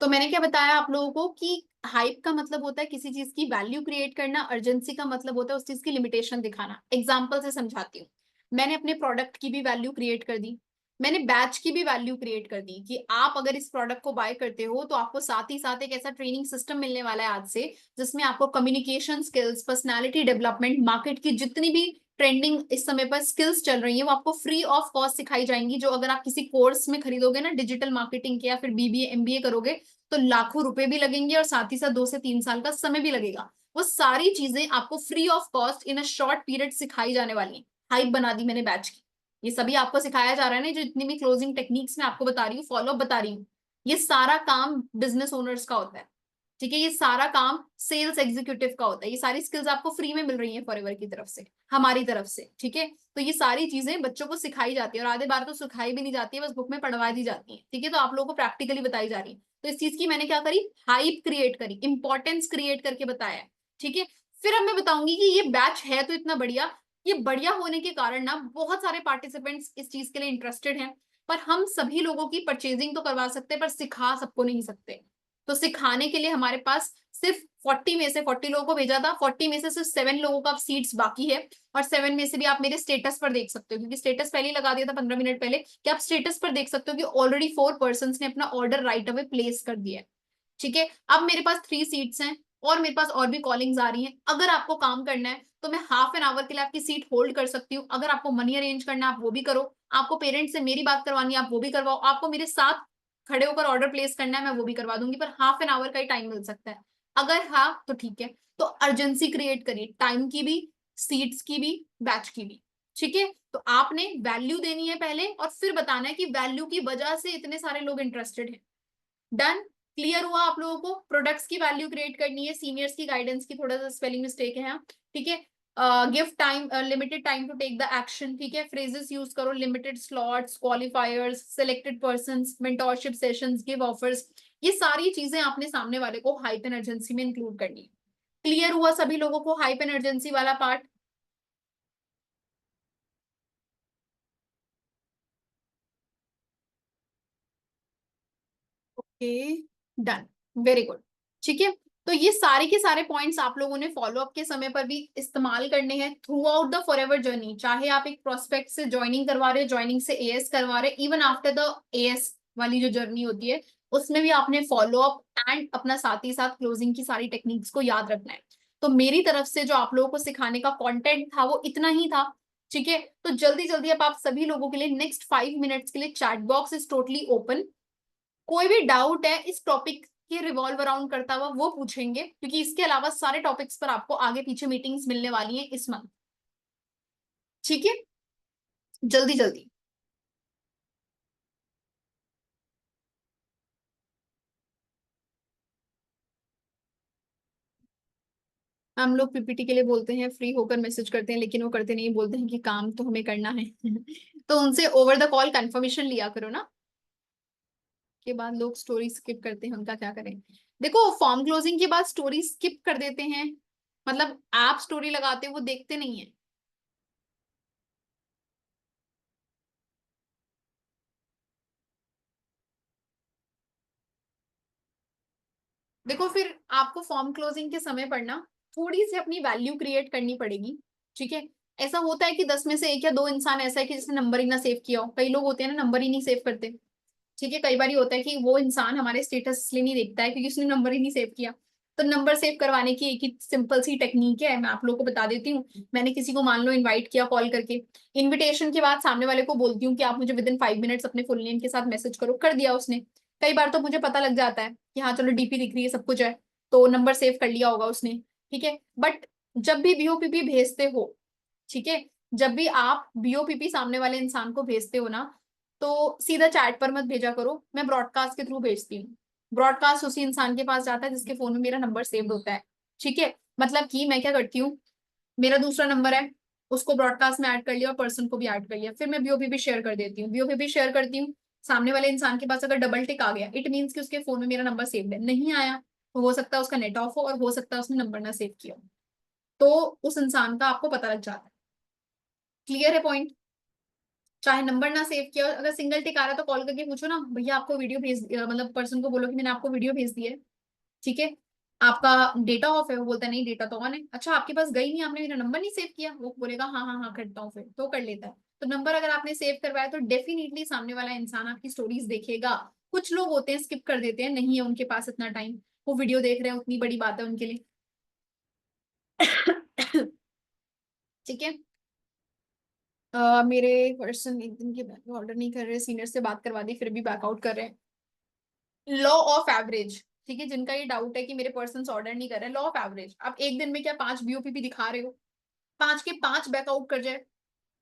तो मैंने क्या बताया आप लोगों को कि हाइप का मतलब होता है किसी चीज की वैल्यू क्रिएट करना, अर्जेंसी का मतलब होता है उस चीज की लिमिटेशन दिखाना। एग्जांपल से समझाती हूँ। मैंने अपने प्रोडक्ट की भी वैल्यू क्रिएट कर दी, मैंने बैच की भी वैल्यू क्रिएट कर दी कि आप अगर इस प्रोडक्ट को बाय करते हो तो आपको साथ ही साथ एक ऐसा ट्रेनिंग सिस्टम मिलने वाला है आज से, जिसमें आपको communication skills, personality development, market की जितनी भी ट्रेंडिंग इस समय पर स्किल्स चल रही है, वो आपको फ्री ऑफ कॉस्ट सिखाई जाएंगी, जो अगर आप किसी कोर्स में खरीदोगे ना, डिजिटल मार्केटिंग के, या फिर बीबीए एमबीए करोगे, तो लाखों रुपए भी लगेंगे, और साथ ही साथ 2 से 3 साल का समय भी लगेगा। वो सारी चीजें आपको free of cost in a short period सिखाई जाने वाली है। हाइप बना दी मैंने बैच की। ये सभी आपको सिखाया जा रहा है ना, जो जितनी भी क्लोजिंग टेक्निक्स मैं आपको बता रही हूँ, फॉलो बता रही हूँ, ये सारा काम बिजनेस ओनर्स का होता है। ठीक है, ये सारा काम सेल्स एग्जीक्यूटिव का होता है। ये सारी स्किल्स आपको फ्री में मिल रही है फॉरएवर की तरफ से, हमारी तरफ से। ठीक है, तो ये सारी चीजें बच्चों को सिखाई जाती है, और आधे बार तो सिखाई भी नहीं जाती है, बस बुक में पढ़वा दी जाती है। ठीक है, तो आप लोगों को प्रैक्टिकली बताई जा रही है। तो इस चीज की मैंने क्या करी, हाइप क्रिएट करी, इंपॉर्टेंस क्रिएट करके बताया। ठीक है, फिर अब मैं बताऊंगी कि ये बैच है तो इतना बढ़िया, ये बढ़िया होने के कारण ना बहुत सारे पार्टिसिपेंट्स इस चीज के लिए इंटरेस्टेड हैं, पर हम सभी लोगों की परचेजिंग तो करवा सकते हैं, पर सिखा सबको नहीं सकते। तो सिखाने के लिए हमारे पास सिर्फ 40 में से 40 लोगों को भेजा था, 40 में से सिर्फ 7 लोगों का सीट्स बाकी है। और 7 में से भी आप मेरे स्टेटस पर देख सकते हो, क्योंकि स्टेटस पहले ही लगा दिया था 15 मिनट पहले, कि आप स्टेटस पर देख सकते हो कि ऑलरेडी 4 पर्सन ने अपना ऑर्डर राइट अवे प्लेस कर दिया है। ठीक है, अब मेरे पास 3 सीट्स हैं, और मेरे पास और भी कॉलिंग्स आ रही हैं। अगर आपको काम करना है तो मैं हाफ एन आवर के लिए आपकी सीट होल्ड कर सकती हूँ। अगर आपको मनी अरेंज करना है आप वो भी करो, आपको पेरेंट्स से मेरी बात करवानी है आप वो भी करवाओ, आपको मेरे साथ खड़े होकर ऑर्डर प्लेस करना है मैं वो भी करवा दूंगी, पर हाफ एन आवर का ही टाइम मिल सकता है। अगर हाँ तो ठीक है। तो अर्जेंसी क्रिएट करिए, टाइम की भी, सीट्स की भी, बैच की भी। ठीक है, तो आपने वैल्यू देनी है पहले, और फिर बताना है कि वैल्यू की वजह से इतने सारे लोग इंटरेस्टेड हैं। डन, क्लियर हुआ आप लोगों को। प्रोडक्ट्स की वैल्यू क्रिएट करनी है, सीनियर्स की गाइडेंस की थोड़ा सा स्पेलिंग मिस्टेक है यहाँ। ठीक है, give time, limited time to take the action. ठीक है, फ्रेजेस यूज करो, limited slots, qualifiers, selected persons, mentorship sessions, give offers. ये सारी चीजें आपने सामने वाले को हाइप एंड अर्जेंसी में इंक्लूड करनी है। क्लियर हुआ सभी लोगों को हाइप एंड अर्जेंसी वाला part? Okay, done, very good. ठीक है, तो ये सारे के सारे पॉइंट्स आप लोगों ने फॉलो अप के समय पर भी इस्तेमाल करने हैं through out the forever journey. चाहे आप एक प्रोस्पेक्ट से ज्वाइनिंग करवा रहे हो, ज्वाइनिंग से एएस करवा रहे, इवन आफ्टर द एएस वाली जो जर्नी होती है, उसमें भी आपने फॉलो अप एंड अपना साथ ही साथ क्लोजिंग की सारी टेक्निक्स को याद रखना है। तो मेरी तरफ से जो आप लोगों को सिखाने का कंटेंट था वो इतना ही था। ठीक है, तो जल्दी जल्दी अब आप सभी लोगों के लिए नेक्स्ट 5 मिनट्स के लिए chat box is totally open. कोई भी डाउट है इस टॉपिक के रिवॉल्व अराउंड करता हुआ वो पूछेंगे, क्योंकि इसके अलावा सारे टॉपिक्स पर आपको आगे पीछे मीटिंग्स मिलने वाली हैं इस मंथ। ठीक है, जल्दी जल्दी। हम लोग पीपीटी के लिए बोलते हैं, फ्री होकर मैसेज करते हैं, लेकिन वो करते नहीं, बोलते हैं कि काम तो हमें करना है। तो उनसे ओवर द कॉल कंफर्मेशन लिया करो ना। के बाद लोग स्टोरी स्किप करते हैं, उनका क्या करें। देखो, फॉर्म क्लोजिंग के बाद स्टोरी स्किप कर देते हैं, मतलब आप स्टोरी लगाते हो वो देखते नहीं है। देखो, फिर आपको फॉर्म क्लोजिंग के समय पर ना थोड़ी सी अपनी वैल्यू क्रिएट करनी पड़ेगी। ठीक है। ऐसा होता है कि 10 में से एक या दो इंसान ऐसा है कि जिसने नंबर ही ना सेव किया हो, कई लोग होते हैं ना नंबर ही नहीं सेव करते। ठीक है, कई बार होता है कि वो इंसान हमारे स्टेटस इसलिए नहीं देखता है क्योंकि उसने नंबर ही नहीं सेव किया। तो नंबर सेव करवाने की एक ही सिंपल सी टेक्निक है, मैं आप लोगों को बता देती हूँ। मैंने किसी को मान लो इनवाइट किया कॉल करके, इनविटेशन के बाद सामने वाले को बोलती हूँ कि आप मुझे विदिन 5 मिनट्स अपने फुल नेम के साथ मैसेज करो, कर दिया उसने। कई बार तो मुझे पता लग जाता है कि हाँ चलो डीपी दिख रही है, सब कुछ है, तो नंबर सेव कर लिया होगा उसने। ठीक है, बट जब भी बीओपीपी भेजते हो, ठीक है, जब भी आप बीओपीपी सामने वाले इंसान को भेजते हो ना, तो सीधा चैट पर मत भेजा करो, मैं ब्रॉडकास्ट के थ्रू भेजती हूँ। ब्रॉडकास्ट उसी इंसान के पास जाता है जिसके फोन में मेरा नंबर सेव्ड होता है। ठीक है, मतलब कि मैं क्या करती हूँ, मेरा दूसरा नंबर है, उसको ब्रॉडकास्ट में ऐड कर लिया और पर्सन को भी ऐड कर लिया, फिर मैं बीओपीपी शेयर कर देती हूँ, बीओपीपी शेयर करती हूँ। सामने वाले इंसान के पास अगर डबल टिक आ गया, इट मीन्स कि उसके फोन में मेरा नंबर सेव्ड है। नहीं आया तो हो सकता है उसका नेट ऑफ हो और हो सकता है उसने नंबर ना सेव किया हो, तो उस इंसान का आपको पता लग जाता है। क्लियर है पॉइंट? चाहे नंबर ना सेव किया हो, अगर सिंगल टिक आ रहा है तो कॉल करके पूछो ना, भैया आपको वीडियो भेज मतलब पर्सन को बोलो कि मैंने आपको वीडियो भेज दी है। ठीक है, आपका डेटा ऑफ है, वो बोलता है नहीं डेटा तो ऑन है। अच्छा आपके पास गई नहीं, आपने मेरा नंबर नहीं सेव किया, वो बोलेगा हाँ हाँ हाँ करता हूँ, फिर तो कर लेता है। तो नंबर अगर आपने सेव करवाया तो डेफिनेटली सामने वाला इंसान आपकी स्टोरीज देखेगा। कुछ लोग होते हैं स्किप कर देते हैं, नहीं है उनके पास इतना टाइम, वो वीडियो देख रहे हैं उतनी बड़ी बात है उनके लिए। ठीक है। मेरे पर्सन एक दिन के बाद ऑर्डर नहीं कर रहे, सीनियर से बात करवा दी फिर भी बैकआउट कर रहे हैं। लॉ ऑफ एवरेज, ठीक है, जिनका ये डाउट है कि मेरे पर्सन ऑर्डर नहीं कर रहे, लॉ ऑफ एवरेज, आप एक दिन में क्या 5 बीओपीपी दिखा रहे हो, 5 के 5 बैकआउट कर जाए,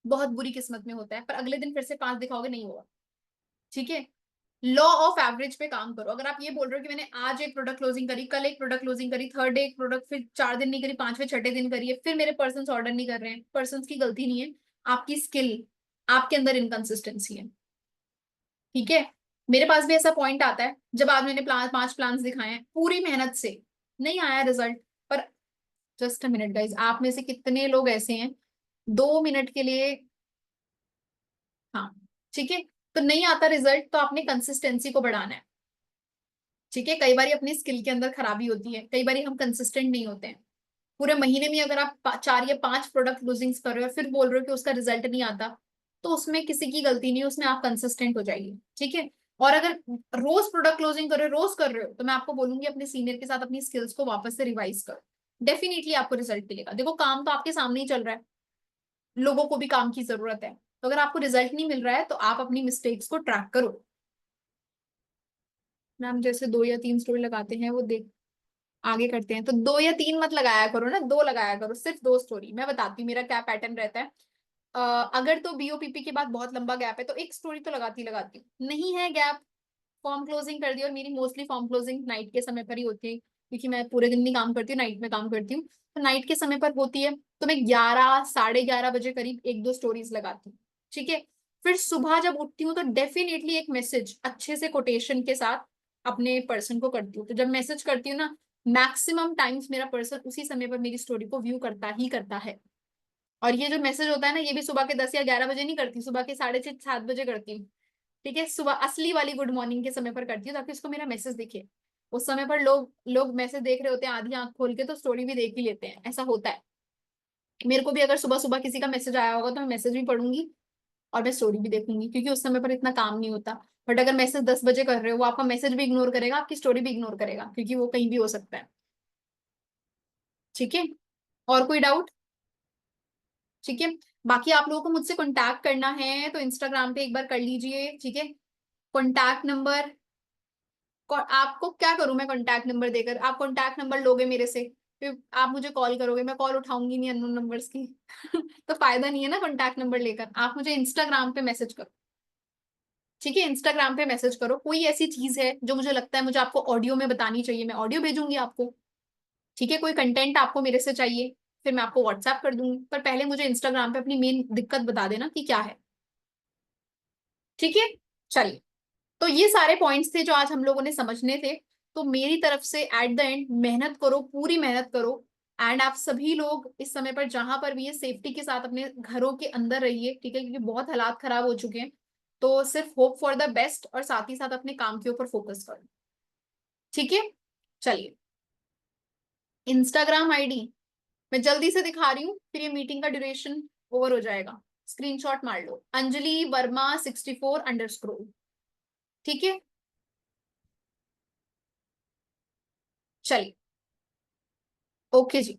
बहुत बुरी किस्मत में होता है, पर अगले दिन फिर से 5 दिखाओगे नहीं होगा। ठीक है, लॉ ऑफ एवरेज पे काम करो। अगर आप ये बोल रहे हो कि मैंने आज एक प्रोडक्ट क्लोजिंग करी, कल एक प्रोडक्ट क्लोजिंग करी, थर्ड डे एक प्रोडक्ट, फिर 4 दिन नहीं करी, पांचवें छठे दिन करिए, फिर मेरे पर्सन ऑर्डर नहीं कर रहे हैं, पर्सन की गलती नहीं है, आपकी स्किल, आपके अंदर इनकंसिस्टेंसी है। ठीक है, मेरे पास भी ऐसा पॉइंट आता है जब आज मैंने 5 प्लान्स दिखाए हैं पूरी मेहनत से, नहीं आया रिजल्ट। पर जस्ट अ मिनट गाइज, आप में से कितने लोग ऐसे हैं 2 मिनट के लिए, हाँ ठीक है, तो नहीं आता रिजल्ट तो आपने कंसिस्टेंसी को बढ़ाना है। ठीक है, कई बार अपनी स्किल के अंदर खराबी होती है, कई बार हम कंसिस्टेंट नहीं होते हैं। पूरे महीने में अगर आप 4 या 5 प्रोडक्ट लूजिंग कर रहे हो और फिर बोल रहे हो कि उसका रिजल्ट नहीं आता, तो उसमें किसी की गलती नहीं है, उसमें आप कंसिस्टेंट हो जाइए। ठीक है, और अगर रोज प्रोडक्ट क्लोजिंग कर रहे हो, रोज कर रहे हो, तो मैं आपको बोलूंगी अपने सीनियर के साथ अपनी स्किल्स को वापस से रिवाइज करो, डेफिनेटली आपको रिजल्ट मिलेगा। देखो काम तो आपके सामने ही चल रहा है, लोगों को भी काम की जरूरत है, तो अगर आपको रिजल्ट नहीं मिल रहा है तो आप अपनी मिस्टेक्स को ट्रैक करो। मैम जैसे 2 या 3 स्टोरी लगाते हैं वो देख आगे करते हैं, तो 2 या 3 मत लगाया करो ना, 2 लगाया करो, सिर्फ 2 स्टोरी। मैं बताती हूँ मेरा क्या पैटर्न रहता है। अगर तो बीओपीपी के बाद बहुत लंबा गैप है तो एक स्टोरी तो लगाती लगाती हूँ, नहीं है गैप, फॉर्म क्लोजिंग कर दी, और मेरी मोस्टली फॉर्म क्लोजिंग नाइट के समय पर ही होती है क्योंकि मैं पूरे दिन नहीं काम करती हूँ, नाइट में काम करती हूँ, तो नाइट के समय पर होती है, तो मैं 11 साढ़े 11 बजे करीब एक दो स्टोरीज लगाती हूँ। ठीक है, फिर सुबह जब उठती हूँ तो डेफिनेटली एक मैसेज अच्छे से कोटेशन के साथ अपने पर्सन को करती हूँ, तो जब मैसेज करती हूँ ना, मैक्सिमम टाइम्स मेरा पर्सन उसी समय पर मेरी स्टोरी को व्यू करता ही करता है। और ये जो मैसेज होता है ना, ये भी सुबह के 10 या 11 बजे नहीं करती, सुबह के 6:30 7 बजे करती हूँ। ठीक है, सुबह असली वाली गुड मॉर्निंग के समय पर करती हूँ ताकि उसको मेरा मैसेज दिखे। उस समय पर लोग लोग मैसेज देख रहे होते हैं आधी आंख खोल के, तो स्टोरी भी देख ही लेते हैं, ऐसा होता है। मेरे को भी अगर सुबह सुबह किसी का मैसेज आया होगा तो मैं मैसेज भी पढ़ूंगी और मैं स्टोरी भी देखूंगी, क्योंकि उस समय पर इतना काम नहीं होता। बट अगर मैसेज 10 बजे कर रहे हो, वो आपका मैसेज भी इग्नोर करेगा, आपकी स्टोरी भी इग्नोर करेगा, क्योंकि वो कहीं भी हो सकता है। ठीक है, और कोई डाउट? ठीक है, बाकी आप लोगों को मुझसे कांटेक्ट करना है तो इंस्टाग्राम पे एक बार कर लीजिए। ठीक है, कॉन्टैक्ट नंबर, आपको क्या करूं मैं कॉन्टैक्ट नंबर देकर, आप कॉन्टैक्ट नंबर लोगे मेरे से, फिर आप मुझे कॉल करोगे, मैं कॉल उठाऊंगी नहीं अननोन नंबर्स की। तो फायदा नहीं है ना कॉन्टैक्ट नंबर लेकर, आप मुझे इंस्टाग्राम पे मैसेज करो। ठीक है, इंस्टाग्राम पे मैसेज करो, कोई ऐसी चीज है जो मुझे लगता है मुझे आपको ऑडियो में बतानी चाहिए, मैं ऑडियो भेजूंगी आपको। ठीक है, कोई कंटेंट आपको मेरे से चाहिए, फिर मैं आपको व्हाट्सएप कर दूंगी, पर पहले मुझे इंस्टाग्राम पे अपनी मेन दिक्कत बता देना कि क्या है। ठीक है, चलिए, तो ये सारे पॉइंट्स थे जो आज हम लोगों ने समझने थे। तो मेरी तरफ से एट द एंड मेहनत करो, पूरी मेहनत करो, एंड आप सभी लोग इस समय पर जहां पर भी ये सेफ्टी के साथ अपने घरों के अंदर रहिए। ठीक है, क्योंकि बहुत हालात खराब हो चुके हैं, तो सिर्फ होप फॉर द बेस्ट और साथ ही साथ अपने काम के ऊपर फोकस करो। ठीक है, चलिए, इंस्टाग्राम आईडी मैं जल्दी से दिखा रही हूँ, फिर ये मीटिंग का ड्यूरेशन ओवर हो जाएगा। स्क्रीनशॉट मार लो, अंजलि वर्मा 64 _ ठीक है, चलिए, ओके जी।